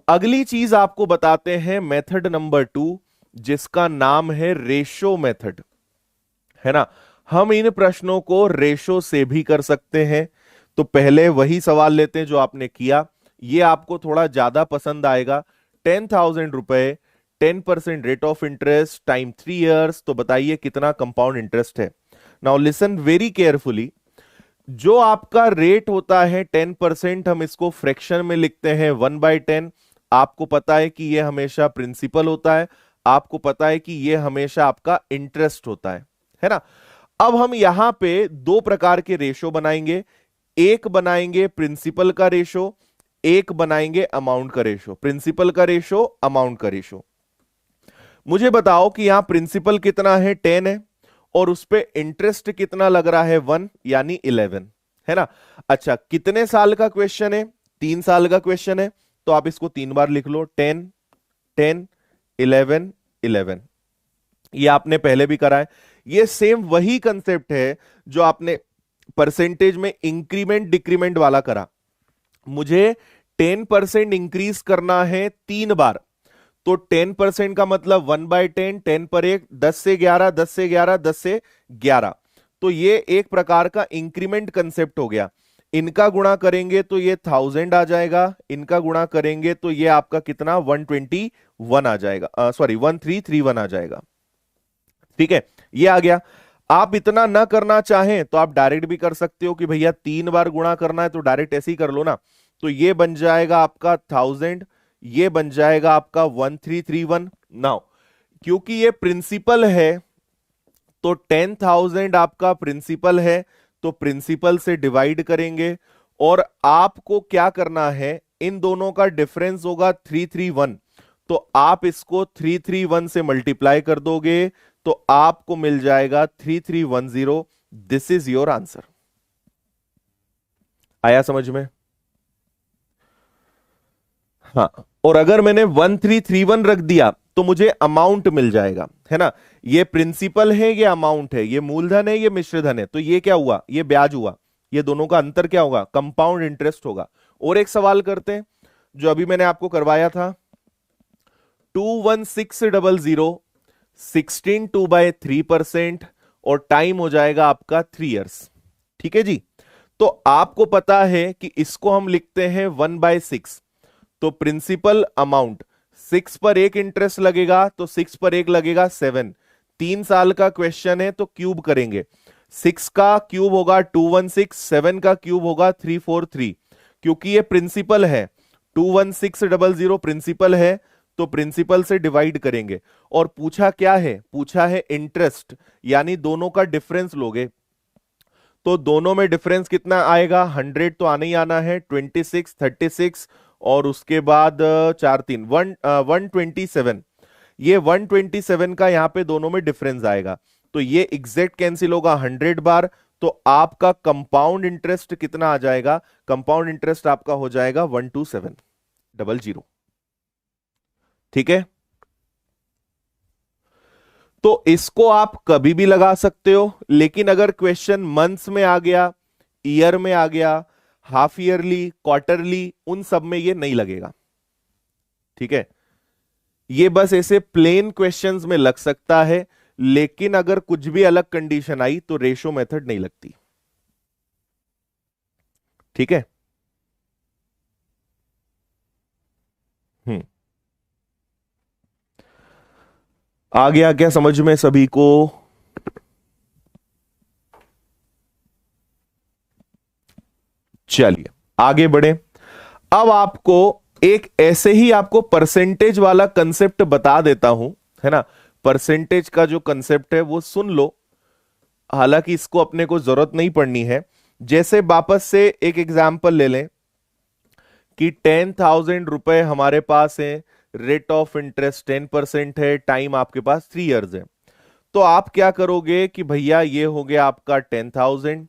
अगली चीज आपको बताते हैं, मेथड नंबर 2, जिसका नाम है रेशो मेथड, है ना। हम इन प्रश्नों को रेशो से भी कर सकते हैं, तो पहले वही सवाल लेते हैं जो आपने किया, ये आपको थोड़ा ज्यादा पसंद आएगा। 10,000 रुपए, 10% rate of interest time 3 years, तो बताइए कितना कंपाउंड इंटरेस्ट है। नाउ लिसन वेरी केयरफुली, जो आपका रेट होता है 10%, हम इसको फ्रैक्शन में लिखते हैं 1/10। आपको पता है कि यह हमेशा प्रिंसिपल होता है, आपको पता है कि यह हमेशा आपका इंटरेस्ट होता है ना। अब हम यहां पे दो प्रकार के रेशो बनाएंगे, एक बनाएंगे प्रिंसिपल का रेशो, एक बनाएंगे अमाउंट का रेशो। प्रिंसिपल का रेशो, अमाउंट का रेशो। मुझे बताओ कि यहां प्रिंसिपल कितना है, 10 है, और उस पे इंटरेस्ट कितना लग रहा है, 1 यानी 11, है ना। अच्छा, कितने साल का क्वेश्चन है, 3 साल का क्वेश्चन है, तो आप इसको 3 बार लिख लो, 10 10 11 11। ये आपने पहले भी करा है, ये सेम वही कंसेप्ट है जो आपने परसेंटेज में इंक्रीमेंट डिक्रीमेंट वाला करा। मुझे 10% इंक्रीज करना है 3 बार, तो 10% का मतलब 1/10, 10 पर 1, 10 से 11, 10 से 11, 10 से 11, तो ये एक प्रकार का इंक्रीमेंट कंसेप्ट हो गया। इनका गुणा करेंगे तो ये 1000 आ जाएगा, इनका गुणा करेंगे तो ये आपका कितना 121 आ जाएगा, सॉरी 1331 आ जाएगा। ठीक है, ये आ गया। आप इतना ना करना चाहें तो आप डायरेक्ट भी कर सकते हो कि भैया 3 बार गुणा करना है तो डायरेक्ट ऐसे ही कर लो ना, तो ये बन जाएगा आपका 1000, ये बन जाएगा आपका 1331। नाउ क्योंकि ये प्रिंसिपल है तो 10,000 आपका प्रिंसिपल है, तो प्रिंसिपल से डिवाइड करेंगे, और आपको क्या करना है, इन दोनों का डिफरेंस होगा 331, तो आप इसको 331 से मल्टीप्लाई कर दोगे तो आपको मिल जाएगा 3310। This is your answer. आया समझ में? हाँ, और अगर मैंने 1331 रख दिया तो मुझे अमाउंट मिल जाएगा, है ना। ये प्रिंसिपल है, ये अमाउंट है, ये मूलधन है, ये मिश्रधन है, तो ये क्या हुआ, ये ब्याज हुआ, ये दोनों का अंतर क्या होगा, कंपाउंड इंटरेस्ट होगा। और एक सवाल करते हैं जो अभी मैंने आपको करवाया था, 21600, 16 2/3%, और टाइम हो जाएगा आपका 3 इयर्स। ठीक है जी, तो आपको पता है कि इसको हम लिखते हैं 1/6, तो प्रिंसिपल अमाउंट 6 पर 1 इंटरेस्ट लगेगा, तो 6 पर 1 लगेगा 7। 3 साल का क्वेश्चन है तो क्यूब करेंगे, 6 का क्यूब होगा 216, 7 का क्यूब होगा 343, क्योंकि ये प्रिंसिपल है, 21600 प्रिंसिपल है, तो प्रिंसिपल से डिवाइड करेंगे। और पूछा क्या है, पूछा है इंटरेस्ट, यानी दोनों का डिफरेंस लोगे, तो दोनों में डिफरेंस कितना आएगा, 100 तो आने ही आना है, 26 36, और उसके बाद 4 3 127, ये 127 का यहां पे दोनों में डिफरेंस आएगा, तो ये एग्जैक्ट कैंसिल होगा 100 बार, तो आपका कंपाउंड इंटरेस्ट कितना आ जाएगा, कंपाउंड इंटरेस्ट आपका हो जाएगा 12700। ठीक है, तो इसको आप कभी भी लगा सकते हो, लेकिन अगर क्वेश्चन मंथ्स में आ गया, ईयर में आ गया, हाफ ईयरली, क्वार्टरली, उन सब में ये नहीं लगेगा। ठीक है, ये बस ऐसे प्लेन क्वेश्चंस में लग सकता है, लेकिन अगर कुछ भी अलग कंडीशन आई तो रेशो मेथड नहीं लगती। ठीक है, आ गया क्या समझ में सभी को? चलिए आगे बढ़े। अब आपको एक ऐसे ही आपको परसेंटेज वाला कंसेप्ट बता देता हूं, है ना। परसेंटेज का जो कंसेप्ट है वो सुन लो, हालांकि इसको अपने को जरूरत नहीं पड़नी है। जैसे वापस से एक एग्जांपल ले लें कि 10,000 रुपए हमारे पास है, रेट ऑफ इंटरेस्ट 10% है, टाइम आपके पास 3 इयर्स है। तो आप क्या करोगे कि भैया ये हो गया आपका 10,000,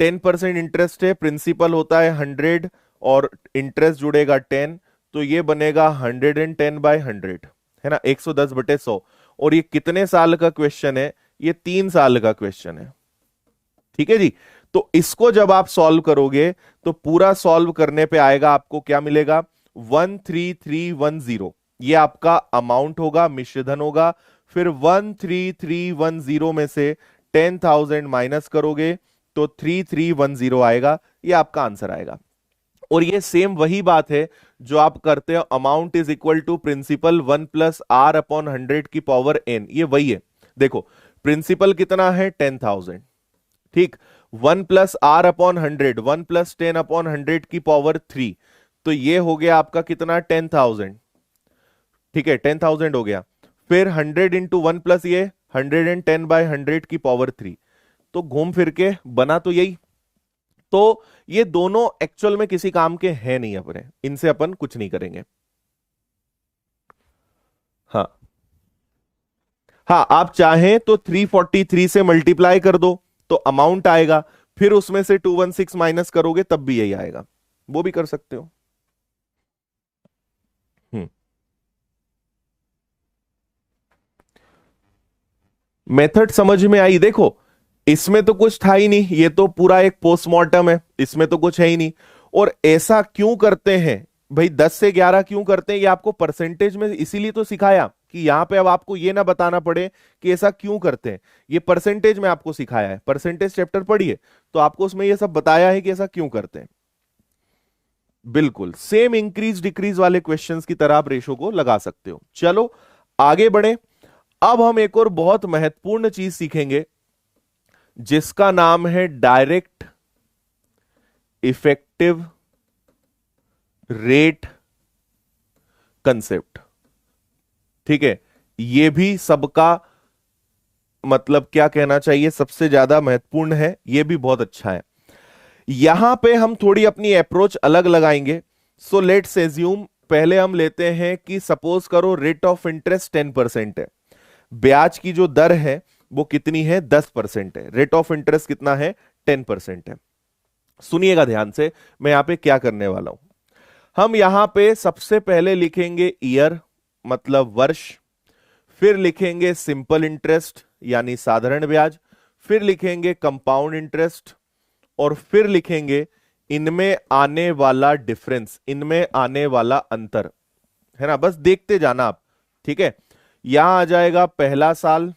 10% इंटरेस्ट है, प्रिंसिपल होता है 100 और इंटरेस्ट जुड़ेगा 10, तो ये बनेगा 110/100, है ना, 110/100। और ये कितने साल का क्वेश्चन है? ये 3 साल का क्वेश्चन है। ठीक है जी। तो इसको जब आप सॉल्व करोगे तो पूरा सॉल्व करने पे आएगा, आपको क्या मिलेगा? 13310, ये आपका अमाउंट होगा, मिश्रधन होगा। फिर 13310 में से 10,000 माइनस करोगे तो 3310 आएगा, ये आपका आंसर आएगा। और ये सेम वही बात है जो आप करते हो, amount is equal to principal 1+r/100 की पावर n, ये वही है। देखो प्रिंसिपल कितना है? 10,000, ठीक। 1+r/100, 1+10/100 की पावर 3, तो ये हो गया आपका कितना? 10,000, ठीक है, 10,000 हो गया। फिर 100 इंटू 1 प्लस ये 110/100 की पावर 3, तो घूम फिर के बना तो यही। तो ये दोनों एक्चुअल में किसी काम के हैं नहीं, अपने इनसे अपन कुछ नहीं करेंगे। हाँ हाँ, आप चाहें तो 343 से मल्टीप्लाई कर दो तो अमाउंट आएगा, फिर उसमें से 216 माइनस करोगे तब भी यही आएगा, वो भी कर सकते हो। हम्म मेथड समझ में आई? देखो इसमें तो कुछ था ही नहीं, ये तो पूरा एक पोस्टमार्टम है, इसमें तो कुछ है ही नहीं। और ऐसा क्यों करते हैं भाई, 10 से 11 क्यों करते हैं? ये आपको परसेंटेज में इसीलिए तो सिखाया कि यहां पे अब आपको ये ना बताना पड़े कि ऐसा क्यों करते हैं, ये परसेंटेज में आपको सिखाया है। परसेंटेज चैप्टर पढ़िए तो आपको उसमें ये सब बताया है कि ऐसा क्यों करते हैं। बिल्कुल सेम इंक्रीज डिक्रीज वाले क्वेश्चंस की तरह आप रेशो को लगा सकते हो। चलो आगे बढ़े। अब हम एक और बहुत महत्वपूर्ण चीज सीखेंगे जिसका नाम है डायरेक्ट इफेक्टिव रेट कंसेप्ट। ठीक है, यह भी सबका मतलब क्या कहना चाहिए, सबसे ज्यादा महत्वपूर्ण है, यह भी बहुत अच्छा है। यहां पे हम थोड़ी अपनी अप्रोच अलग लगाएंगे। सो लेट्स एज्यूम, पहले हम लेते हैं कि सपोज करो रेट ऑफ इंटरेस्ट 10% है, ब्याज की जो दर है वो कितनी है? 10% है। रेट ऑफ इंटरेस्ट कितना है? 10% है। सुनिएगा ध्यान से, मैं यहां पे क्या करने वाला हूं। हम यहां पे सबसे पहले लिखेंगे ईयर, मतलब वर्ष, फिर लिखेंगे सिंपल इंटरेस्ट यानी साधारण ब्याज, फिर लिखेंगे कंपाउंड इंटरेस्ट, और फिर लिखेंगे इनमें आने वाला डिफरेंस, इनमें आने वाला अंतर, है ना। बस देखते जाना आप, ठीक है। यहां आ जाएगा पहला साल,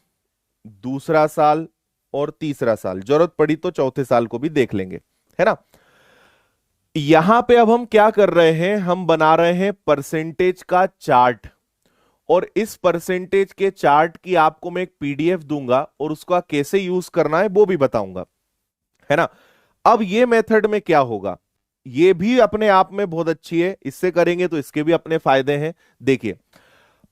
दूसरा साल और तीसरा साल, जरूरत पड़ी तो चौथे साल को भी देख लेंगे, है ना। यहां पे अब हम क्या कर रहे हैं, हम बना रहे हैं परसेंटेज का चार्ट, और इस परसेंटेज के चार्ट की आपको मैं एक पीडीएफ दूंगा और उसका कैसे यूज करना है वो भी बताऊंगा, है ना। अब ये मेथड में क्या होगा, ये भी अपने आप में बहुत अच्छी है, इससे करेंगे तो इसके भी अपने फायदे हैं। देखिए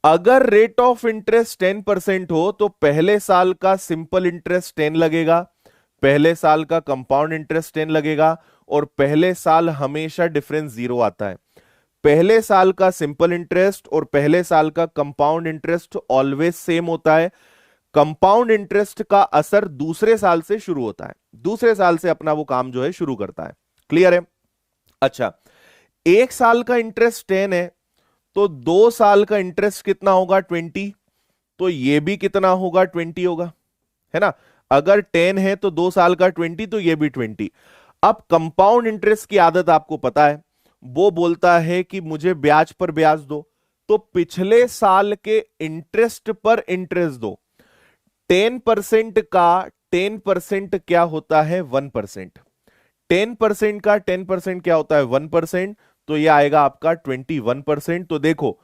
अगर रेट ऑफ इंटरेस्ट 10% हो तो पहले साल का सिंपल इंटरेस्ट 10 लगेगा, पहले साल का कंपाउंड इंटरेस्ट 10 लगेगा, और पहले साल हमेशा डिफरेंस 0 आता है। पहले साल का सिंपल इंटरेस्ट और पहले साल का कंपाउंड इंटरेस्ट ऑलवेज सेम होता है। कंपाउंड इंटरेस्ट का असर दूसरे साल से शुरू होता है, दूसरे साल से अपना वो काम जो है शुरू करता है। क्लियर है? अच्छा, एक साल का इंटरेस्ट 10 है तो 2 साल का इंटरेस्ट कितना होगा? 20, तो ये भी कितना होगा? 20 होगा, है ना। अगर 10 है तो 2 साल का 20, तो ये भी 20। अब कंपाउंड इंटरेस्ट की आदत आपको पता है, वो बोलता है कि मुझे ब्याज पर ब्याज दो, तो पिछले साल के इंटरेस्ट पर इंटरेस्ट दो। 10% का 10% क्या होता है? 1%। 10% का 10% क्या होता है? 1%, तो ये आएगा आपका 21%। तो देखो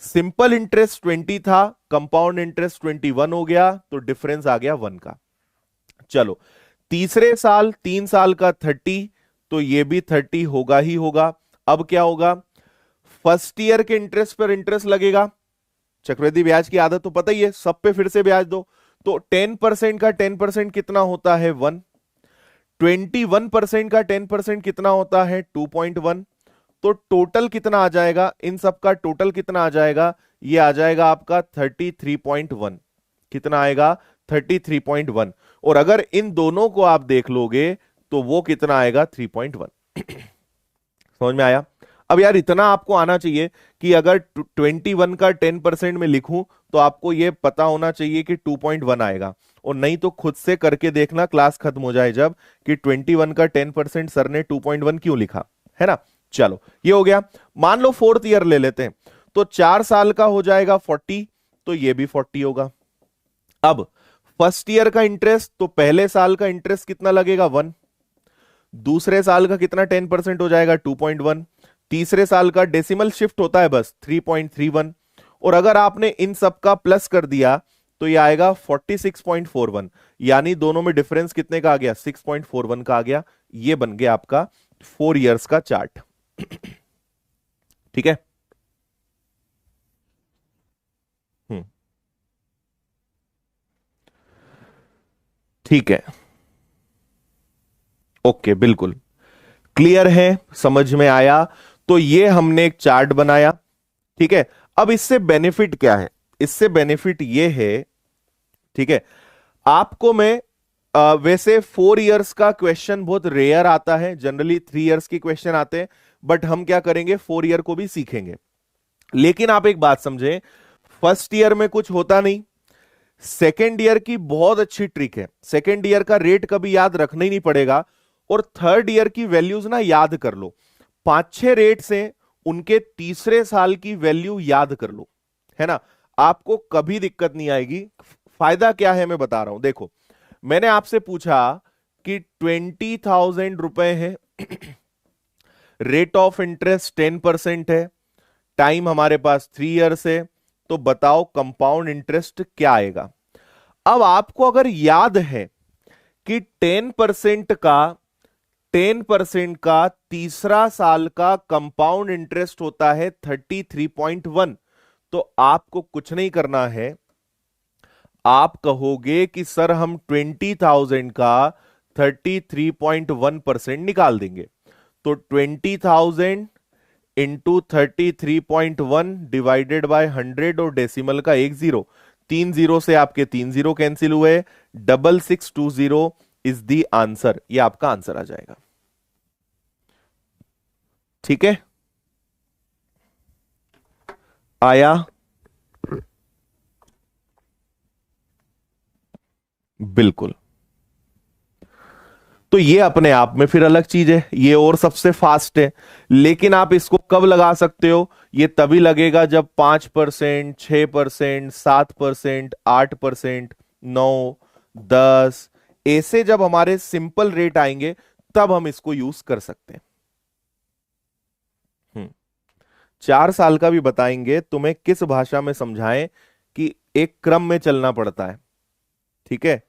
सिंपल इंटरेस्ट 20 था, कंपाउंड इंटरेस्ट 21 हो गया, तो डिफरेंस आ गया 1 का। चलो तीसरे साल 3 साल का 30, तो ये भी 30 होगा ही होगा। अब क्या होगा? फर्स्ट ईयर के इंटरेस्ट पर इंटरेस्ट लगेगा, चक्रवृद्धि ब्याज की आदत तो पता ही है, सब पे फिर से ब्याज दो, तो 10% का 10% कितना होता है? 1। 21% का 10% कितना होता है? 2.1। तो टोटल कितना आ जाएगा, इन सब का टोटल कितना आ जाएगा, ये आ जाएगा आपका 33.1। कितना आएगा, 33.1। और अगर इन दोनों को आप देख लोगे तो वो कितना आएगा, 3.1। समझ में आया। अब यार इतना आपको आना चाहिए कि अगर 21 का 10% में लिखूं तो आपको ये पता होना चाहिए कि 2.1 आएगा, और नहीं तो खुद से करके देखना क्लास खत्म हो जाए जब, कि 21 का 10% सर ने 2.1 क्यों लिखा है ना। चलो ये हो गया। मान लो 4th ईयर ले लेते हैं, तो 4 साल का हो जाएगा 40, तो ये भी 40 होगा। अब फर्स्ट ईयर का इंटरेस्ट, तो पहले साल का इंटरेस्ट कितना लगेगा, 1। दूसरे साल का कितना 10% हो जाएगा, 2.1। तीसरे साल का डेसिमल शिफ्ट होता है बस, 3.31। और अगर आपने इन सब का प्लस कर दिया तो ये आएगा 46.41, यानी दोनों में डिफरेंस कितने का आ गया, 6.41 का आ गया। ये बन गया आपका 4 इयर्स का चार्ट। ठीक है। ठीक है, ओके, बिल्कुल क्लियर है, समझ में आया। तो ये हमने एक चार्ट बनाया। ठीक है, अब इससे बेनिफिट क्या है, इससे बेनिफिट ये है, ठीक है, आपको मैं वैसे 4 इयर्स का क्वेश्चन बहुत रेयर आता है, जनरली 3 इयर्स के क्वेश्चन आते हैं, बट हम क्या करेंगे, 4 ईयर को भी सीखेंगे। लेकिन आप एक बात समझें, फर्स्ट ईयर में कुछ होता नहीं, सेकेंड ईयर की बहुत अच्छी ट्रिक है, सेकेंड ईयर का रेट कभी याद रखना ही नहीं पड़ेगा, और थर्ड ईयर की वैल्यूज ना याद कर लो, 5-6 रेट से उनके तीसरे साल की वैल्यू याद कर लो, है ना, आपको कभी दिक्कत नहीं आएगी। फायदा क्या है मैं बता रहा हूं, देखो मैंने आपसे पूछा कि 20,000 रुपए है, रेट ऑफ इंटरेस्ट 10% है, टाइम हमारे पास 3 इयर्स है, तो बताओ कंपाउंड इंटरेस्ट क्या आएगा। अब आपको अगर याद है कि 10% का तीसरा साल का कंपाउंड इंटरेस्ट होता है 33.1, तो आपको कुछ नहीं करना है, आप कहोगे कि सर हम 20,000 का 33.1% निकाल देंगे, तो 20,000 इंटू 33.1 डिवाइडेड बाय 100 और डेसिमल का 1 जीरो, 3 जीरो से आपके 3 जीरो कैंसिल हुए, 6620 इज दी आंसर, ये आपका आंसर आ जाएगा। ठीक है, आया, बिल्कुल। तो ये अपने आप में फिर अलग चीज है, ये और सबसे फास्ट है, लेकिन आप इसको कब लगा सकते हो, ये तभी लगेगा जब 5%, 6%, 7%, 8%, 9, 10 ऐसे जब हमारे सिंपल रेट आएंगे तब हम इसको यूज कर सकते हैं। 4 साल का भी बताएंगे तुम्हें किस भाषा में समझाएं कि एक क्रम में चलना पड़ता है। ठीक है,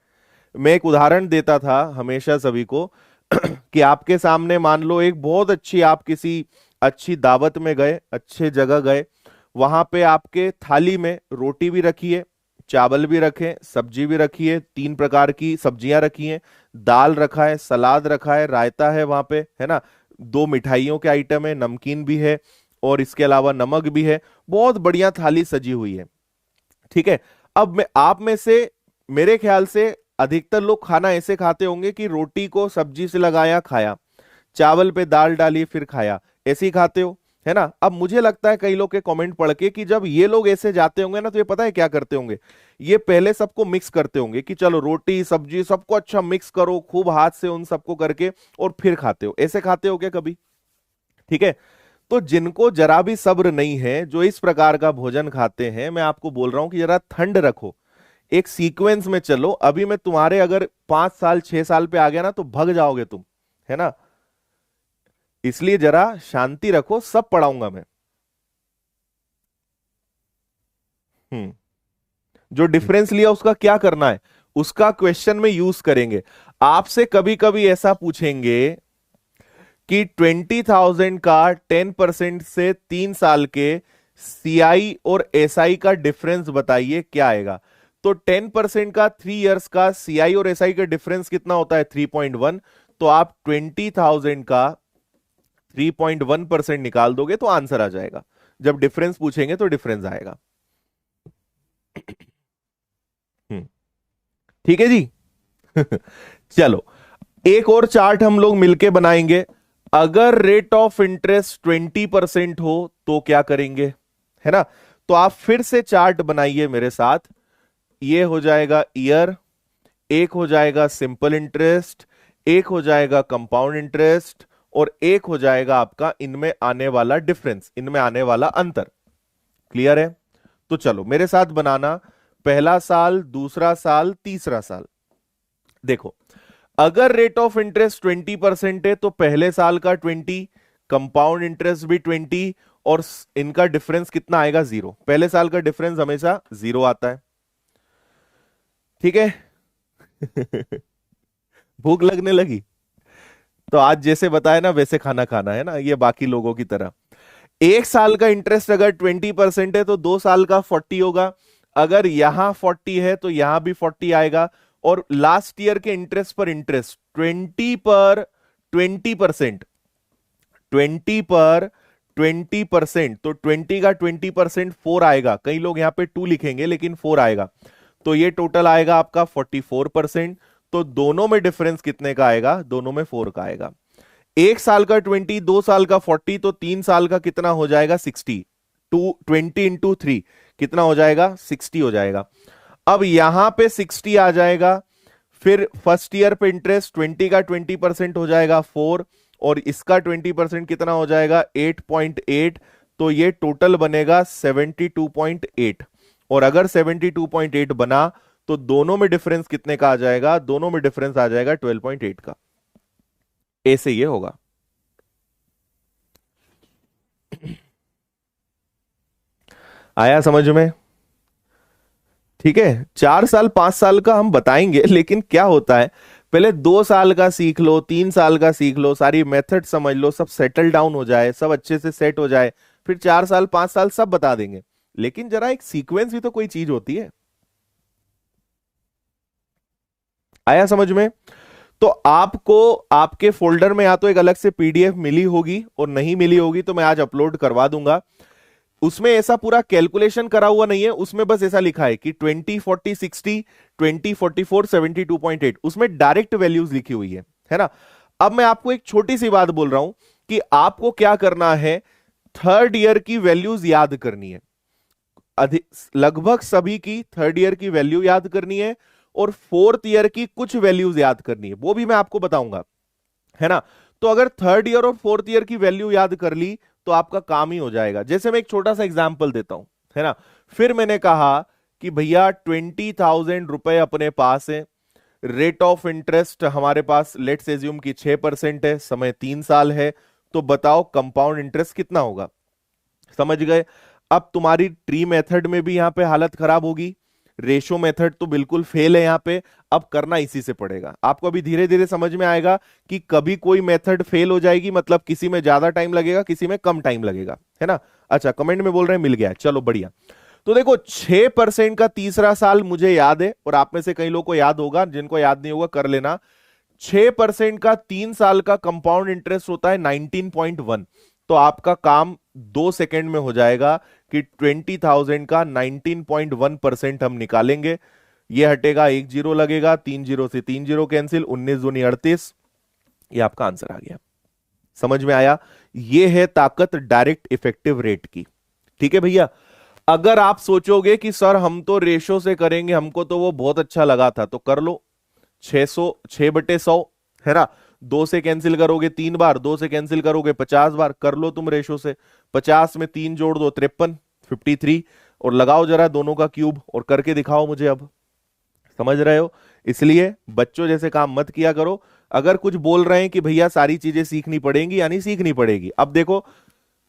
मैं एक उदाहरण देता था हमेशा सभी को कि आपके सामने मान लो एक बहुत अच्छी, आप किसी अच्छी दावत में गए, अच्छे जगह गए, वहां पे आपके थाली में रोटी भी रखी है, चावल भी रखे, सब्जी भी रखी है, 3 प्रकार की सब्जियां रखी हैं, दाल रखा है, सलाद रखा है, रायता है वहां पे, है ना, 2 मिठाइयों के आइटम है, नमकीन भी है, और इसके अलावा नमक भी है, बहुत बढ़िया थाली सजी हुई है। ठीक है, अब मैं आप में से, मेरे ख्याल से अधिकतर लोग खाना ऐसे खाते होंगे कि रोटी को सब्जी से लगाया खाया, चावल पे दाल डाली फिर खाया, ऐसे ही खाते हो, है ना। अब मुझे लगता है कई लोग के कमेंट पढ़ के कि जब ये लोग ऐसे जाते होंगे ना, तो ये पता है क्या करते होंगे, ये पहले सबको मिक्स करते होंगे कि चलो रोटी सब्जी सबको अच्छा मिक्स करो, खूब हाथ से उन सबको करके, और फिर खाते हो। ऐसे खाते हो क्या कभी? ठीक है, तो जिनको जरा भी सब्र नहीं है, जो इस प्रकार का भोजन खाते हैं, मैं आपको बोल रहा हूं कि जरा ठंड रखो, एक सीक्वेंस में चलो। अभी मैं तुम्हारे अगर 5 साल 6 साल पे आ गया ना, तो भग जाओगे तुम, है ना, इसलिए जरा शांति रखो, सब पढ़ाऊंगा मैं। जो डिफरेंस लिया उसका क्या करना है, उसका क्वेश्चन में यूज करेंगे। आपसे कभी कभी ऐसा पूछेंगे कि 20,000 का 10% से 3 साल के सीआई और एसआई का डिफरेंस बताइए क्या आएगा। तो 10% का 3 इयर्स का सीआई और एसआई का डिफरेंस कितना होता है, 3.1। तो आप 20,000 का 3.1% निकाल दोगे तो आंसर आ जाएगा। जब डिफरेंस पूछेंगे तो डिफरेंस आएगा। ठीक है जी। चलो, एक और चार्ट हम लोग मिलके बनाएंगे। अगर रेट ऑफ इंटरेस्ट 20% हो तो क्या करेंगे, है ना। तो आप फिर से चार्ट बनाइए मेरे साथ। ये हो जाएगा ईयर, एक हो जाएगा सिंपल इंटरेस्ट, एक हो जाएगा कंपाउंड इंटरेस्ट, और एक हो जाएगा आपका इनमें आने वाला डिफरेंस, इनमें आने वाला अंतर। क्लियर है। तो चलो मेरे साथ बनाना, पहला साल, दूसरा साल, तीसरा साल। देखो, अगर रेट ऑफ इंटरेस्ट 20% है तो पहले साल का 20, कंपाउंड इंटरेस्ट भी 20, और इनका डिफरेंस कितना आएगा, 0। पहले साल का डिफरेंस हमेशा 0 आता है। ठीक है। भूख लगने लगी तो आज जैसे बताया ना वैसे खाना खाना है ना, ये बाकी लोगों की तरह। एक साल का इंटरेस्ट अगर 20% है तो 2 साल का 40 होगा। अगर यहां 40 है तो यहां भी 40 आएगा। और लास्ट ईयर के इंटरेस्ट पर इंटरेस्ट 20 पर 20%, 20 पर 20%, तो 20 का 20% 4 आएगा। कई लोग यहां पे 2 लिखेंगे लेकिन 4 आएगा। तो ये टोटल आएगा आपका 44%। तो दोनों में डिफरेंस कितने का आएगा, दोनों में 4 का आएगा। एक साल का 20, 2 साल का 40, तो 3 साल का कितना हो जाएगा, 60। 20 × 3 कितना हो जाएगा, 60 हो जाएगा। अब यहां पे 60 आ जाएगा। फिर फर्स्ट ईयर पे इंटरेस्ट 20 का 20% हो जाएगा 4, और इसका 20% कितना हो जाएगा, 8.8। तो ये टोटल बनेगा 72.8। और अगर 72.8 बना तो दोनों में डिफरेंस कितने का आ जाएगा, दोनों में डिफरेंस आ जाएगा 12.8 का। ए से ये होगा। आया समझ में। ठीक है, 4 साल 5 साल का हम बताएंगे, लेकिन क्या होता है, पहले 2 साल का सीख लो, 3 साल का सीख लो, सारी मेथड समझ लो, सब सेटल डाउन हो जाए, सब अच्छे से सेट हो जाए, फिर 4 साल 5 साल सब बता देंगे। लेकिन जरा एक सीक्वेंस भी तो कोई चीज होती है। आया समझ में। तो आपको आपके फोल्डर में या तो एक अलग से पीडीएफ मिली होगी, और नहीं मिली होगी तो मैं आज अपलोड करवा दूंगा। उसमें ऐसा पूरा कैलकुलेशन करा हुआ नहीं है, उसमें बस ऐसा लिखा है कि 20, 40, 60, 20, 44, 72.8, उसमें डायरेक्ट वैल्यूज लिखी हुई है ना। अब मैं आपको एक छोटी सी बात बोल रहा हूं कि आपको क्या करना है, थर्ड ईयर की वैल्यूज याद करनी है। लगभग सभी की थर्ड ईयर की वैल्यू याद करनी है, और फोर्थ ईयर की कुछ वैल्यूज याद करनी है, वो भी मैं आपको बताऊंगा, है ना। तो अगर थर्ड ईयर और फोर्थ ईयर की वैल्यू याद कर ली तो आपका काम ही हो जाएगा। जैसे मैं एक छोटा सा एग्जांपल देता हूं, है ना। फिर मैंने कहा कि भैया 20,000 रुपए अपने पास है, रेट ऑफ इंटरेस्ट हमारे पास लेट्स एज्यूम की 6% है, समय 3 साल है, तो बताओ कंपाउंड इंटरेस्ट कितना होगा। समझ गए। अब तुम्हारी ट्री मेथड में भी यहां पे हालत खराब होगी, रेशो मेथड तो बिल्कुल फेल है यहां पे। अब करना इसी से पड़ेगा आपको। अभी धीरे धीरे समझ में आएगा कि कभी कोई मेथड फेल हो जाएगी, मतलब किसी में ज्यादा टाइम लगेगा, किसी में कम टाइम लगेगा, है ना। अच्छा, कमेंट में बोल रहे हैं मिल गया, चलो बढ़िया। तो देखो 6% का तीसरा साल मुझे याद है, और आप में से कई लोगों को याद होगा, जिनको याद नहीं होगा कर लेना। 6% का 3 साल का कंपाउंड इंटरेस्ट होता है 19.1। तो आपका काम 2 सेकेंड में हो जाएगा कि 20,000 का 19.1% हम निकालेंगे। ये हटेगा, 1 जीरो लगेगा, 3 जीरो से 3 जीरो कैंसिल, 19 दूनी 38। ये आपका आंसर आ गया। समझ में आया। ये है ताकत डायरेक्ट इफेक्टिव रेट की। ठीक है भैया। अगर आप सोचोगे कि सर हम तो रेशो से करेंगे, हमको तो वो बहुत अच्छा लगा था, तो कर लो 600, 6/100, है ना। 2 से कैंसिल करोगे 3 बार, 2 से कैंसिल करोगे 50 बार, कर लो तुम रेशो से। 50 में 3 जोड़ दो 53, 53, और लगाओ जरा दोनों का क्यूब और करके दिखाओ मुझे। अब समझ रहे हो। इसलिए बच्चों जैसे काम मत किया करो। अगर कुछ बोल रहे हैं कि भैया सारी चीजें सीखनी पड़ेंगी, यानी सीखनी पड़ेगी। अब देखो,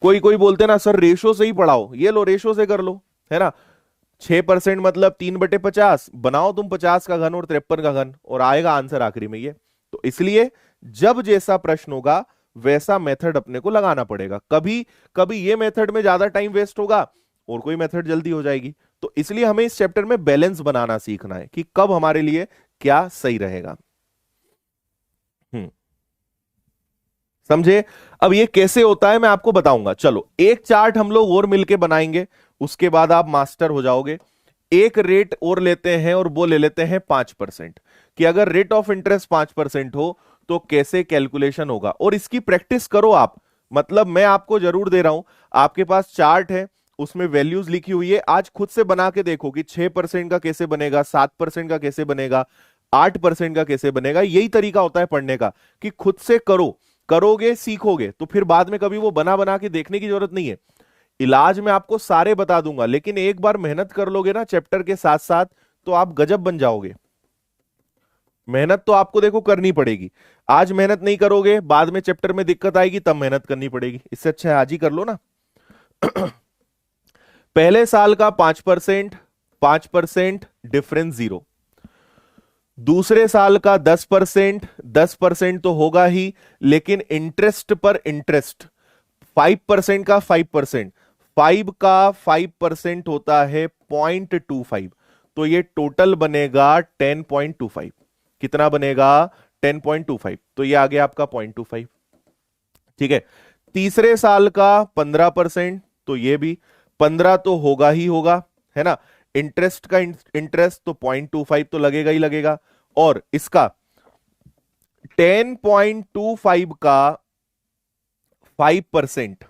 कोई कोई बोलते ना सर रेशो से ही पढ़ाओ, ये लो रेशो से कर लो, है ना। 6% मतलब 3/50, बनाओ तुम 50 का घन और 53 का घन, और आएगा आंसर आखिरी में ये। तो इसलिए जब जैसा प्रश्न होगा वैसा मेथड अपने को लगाना पड़ेगा। कभी कभी ये मेथड में ज्यादा टाइम वेस्ट होगा और कोई मेथड जल्दी हो जाएगी। तो इसलिए हमें इस चैप्टर में बैलेंस बनाना सीखना है कि कब हमारे लिए क्या सही रहेगा। हम्म समझे? अब ये कैसे होता है मैं आपको बताऊंगा। चलो एक चार्ट हम लोग और मिलके बनाएंगे, उसके बाद आप मास्टर हो जाओगे। एक रेट और लेते हैं और वो ले लेते हैं 5%, कि अगर रेट ऑफ इंटरेस्ट 5% हो तो कैसे कैलकुलेशन होगा, और इसकी प्रैक्टिस करो आप। मतलब मैं आपको जरूर दे रहा हूं, आपके पास चार्ट है, उसमें वैल्यूज लिखी हुई है, आज खुद से बना के देखो कि 6% का कैसे बनेगा, 7% का कैसे बनेगा, 8% का कैसे बनेगा। यही तरीका होता है पढ़ने का, कि खुद से करो, करोगे सीखोगे तो फिर बाद में कभी वो बना बना के देखने की जरूरत नहीं है। इलाज में आपको सारे बता दूंगा, लेकिन एक बार मेहनत कर लोगे ना चैप्टर के साथ साथ, तो आप गजब बन जाओगे। मेहनत तो आपको देखो करनी पड़ेगी। आज मेहनत नहीं करोगे, बाद में चैप्टर में दिक्कत आएगी, तब मेहनत करनी पड़ेगी। इससे अच्छा है आज ही कर लो ना। पहले साल का 5%, 5% डिफरेंस 0। दूसरे साल का 10%, 10% तो होगा ही, लेकिन इंटरेस्ट पर इंटरेस्ट 5% का 5%, 5 का 5% होता है 0.25, तो ये टोटल बनेगा 10.25। कितना बनेगा? 10.25, तो ये आ गया आपका 0.25। ठीक है। तीसरे साल का 15%, तो ये भी 15 तो होगा ही होगा, है ना। इंटरेस्ट का इंटरेस्ट तो 0.25 तो लगेगा ही लगेगा, और इसका 10.25 का 5%,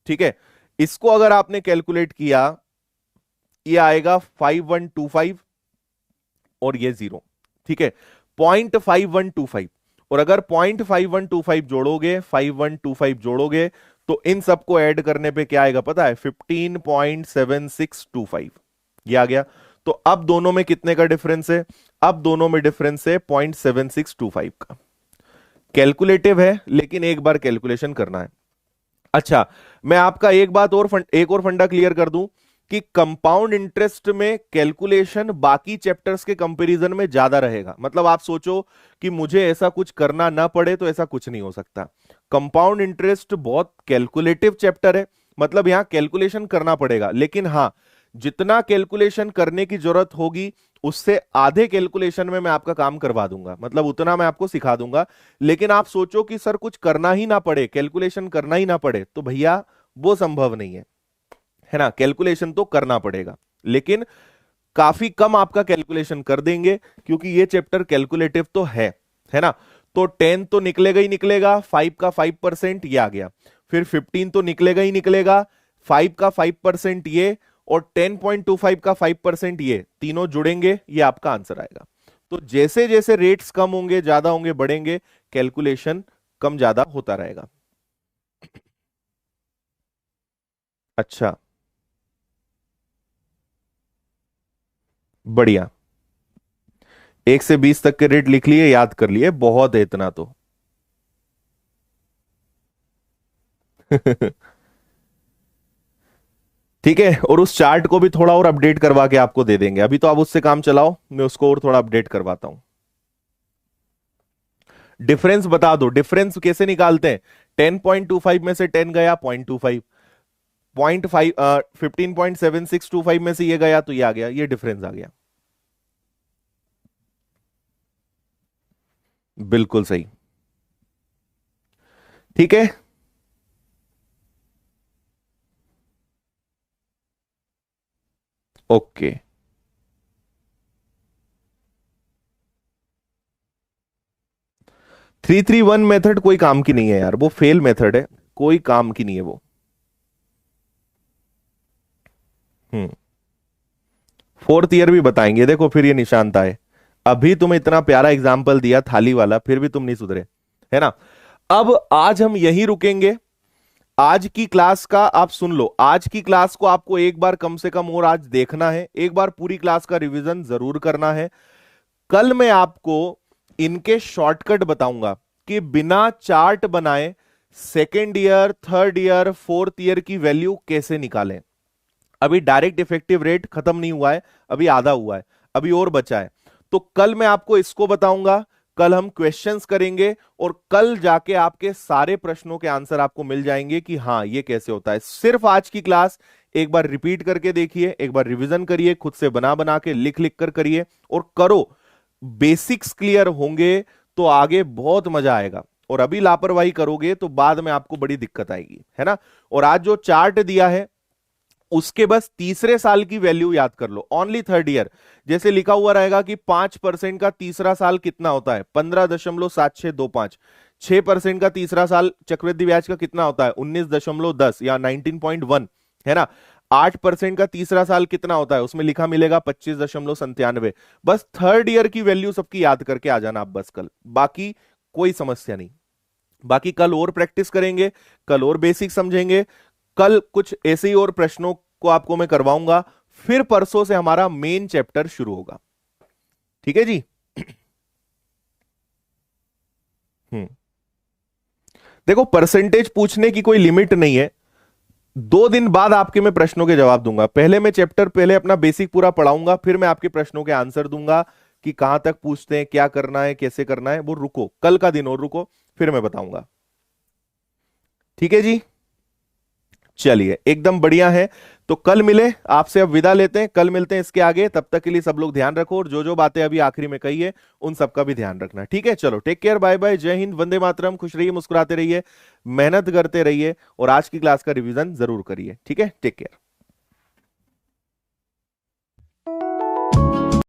ठीक है, इसको अगर आपने कैलकुलेट किया, ये आएगा 5125 और ये 0। ठीक है, 0.5125, और अगर 0.5125 जोड़ोगे, 5125 जोड़ोगे, तो इन सबको ऐड करने पे क्या आएगा पता है? 15.7625, ये आ गया। तो अब दोनों में कितने का डिफरेंस है? अब दोनों में डिफरेंस है 0.7625 का। कैलकुलेटिव है, लेकिन एक बार कैलकुलेशन करना है। अच्छा, मैं आपका एक और फंडा क्लियर कर दूं, कि कंपाउंड इंटरेस्ट में कैलकुलेशन बाकी चैप्टर्स के कंपैरिजन में ज्यादा रहेगा। मतलब आप सोचो कि मुझे ऐसा कुछ करना ना पड़े, तो ऐसा कुछ नहीं हो सकता। कंपाउंड इंटरेस्ट बहुत कैलकुलेटिव चैप्टर है, मतलब यहां कैलकुलेशन करना पड़ेगा, लेकिन हां, जितना कैलकुलेशन करने की जरूरत होगी उससे आधे कैलकुलेशन में मैं आपका काम करवा दूंगा, मतलब उतना मैं आपको सिखा दूंगा। लेकिन आप सोचो कि सर कुछ करना ही ना पड़े, कैलकुलेशन करना ही ना पड़े, तो भैया वो संभव नहीं है ना। कैलकुलेशन तो करना पड़ेगा, लेकिन काफी कम आपका कैलकुलेशन कर देंगे, क्योंकि ये चैप्टर कैलकुलेटिव तो है ना। तो 10 तो निकलेगा ही निकलेगा, 5 का 5% ये आ गया, फिर 15 तो निकलेगा ही निकलेगा, 5 का 5% ये, और 10.25 का 5% ये, तीनों जुड़ेंगे, ये आपका आंसर आएगा। तो जैसे जैसे रेट्स कम होंगे, ज्यादा होंगे, बढ़ेंगे, कैलकुलेशन कम ज्यादा होता रहेगा। अच्छा, बढ़िया। 1 से 20 तक के रेट लिख लिए, याद कर लिए, बहुत है इतना तो। ठीक है, और उस चार्ट को भी थोड़ा और अपडेट करवा के आपको दे देंगे। अभी तो आप उससे काम चलाओ, मैं उसको और थोड़ा अपडेट करवाता हूं। डिफरेंस बता दो, डिफरेंस कैसे निकालते हैं? 10.25 में से 10 गया, 0.25, 0.5, 15.7625 में से ये गया, तो ये आ गया, ये डिफरेंस आ गया। बिल्कुल सही। ठीक है, ओके। 331 मेथड कोई काम की नहीं है यार, वो फेल मेथड है, कोई काम की नहीं है वो। हम्म। फोर्थ ईयर भी बताएंगे, देखो फिर ये निशानता है। अभी तुम्हें इतना प्यारा एग्जाम्पल दिया थाली वाला, फिर भी तुम नहीं सुधरे, है ना। अब आज हम यहीं रुकेंगे। आज की क्लास का आप सुन लो, आज की क्लास को आपको एक बार कम से कम और आज देखना है, एक बार पूरी क्लास का रिवीजन जरूर करना है। कल मैं आपको इनके शॉर्टकट बताऊंगा, कि बिना चार्ट बनाए second year, third year, fourth year की वैल्यू कैसे निकालें। अभी डायरेक्ट इफेक्टिव रेट खत्म नहीं हुआ है, अभी आधा हुआ है, अभी और बचा है। तो कल मैं आपको इसको बताऊंगा, कल हम क्वेश्चंस करेंगे, और कल जाके आपके सारे प्रश्नों के आंसर आपको मिल जाएंगे कि हाँ ये कैसे होता है। सिर्फ आज की क्लास एक बार रिपीट करके देखिए, एक बार रिवीजन करिए, खुद से बना बना के लिख लिख कर करिए और करो। बेसिक्स क्लियर होंगे तो आगे बहुत मजा आएगा। और अभी लापरवाही करोगे तो बाद में आपको बड़ी दिक्कत आएगी, है ना। और आज जो चार्ट दिया है उसके बस तीसरे साल की वैल्यू याद कर लो, ओनली थर्ड ईयर। जैसे लिखा हुआ रहेगा कि 5% का तीसरा साल कितना होता है, 15.7625। 6% का तीसरा साल चक्रवृद्धि ब्याज का कितना होता है, 19.10 या 19.1, है ना। 8% का तीसरा साल कितना होता है, उसमें लिखा मिलेगा 25.97। बस थर्ड ईयर की वैल्यू सबकी याद करके आ जाना आप बस कल, बाकी कोई समस्या नहीं। बाकी कल और प्रैक्टिस करेंगे, कल और बेसिक समझेंगे, कल कुछ ऐसे ही और प्रश्नों को आपको मैं करवाऊंगा, फिर परसों से हमारा मेन चैप्टर शुरू होगा, ठीक है जी। हम्म देखो, परसेंटेज पूछने की कोई लिमिट नहीं है। 2 दिन बाद आपके मैं प्रश्नों के जवाब दूंगा। पहले मैं चैप्टर, पहले अपना बेसिक पूरा पढ़ाऊंगा, फिर मैं आपके प्रश्नों के आंसर दूंगा कि कहां तक पूछते हैं, क्या करना है, कैसे करना है। वो रुको, कल का दिन और रुको, फिर मैं बताऊंगा, ठीक है जी। चलिए, एकदम बढ़िया है। तो कल मिले, आपसे अब विदा लेते हैं, कल मिलते हैं इसके आगे। तब तक के लिए सब लोग ध्यान रखो, और जो जो बातें अभी आखिरी में कही है उन सबका भी ध्यान रखना, ठीक है। चलो, टेक केयर, बाय बाय, जय हिंद, वंदे मातरम, खुश रहिए, मुस्कुराते रहिए, मेहनत करते रहिए, और आज की क्लास का रिवीजन जरूर करिए, ठीक है। Take care.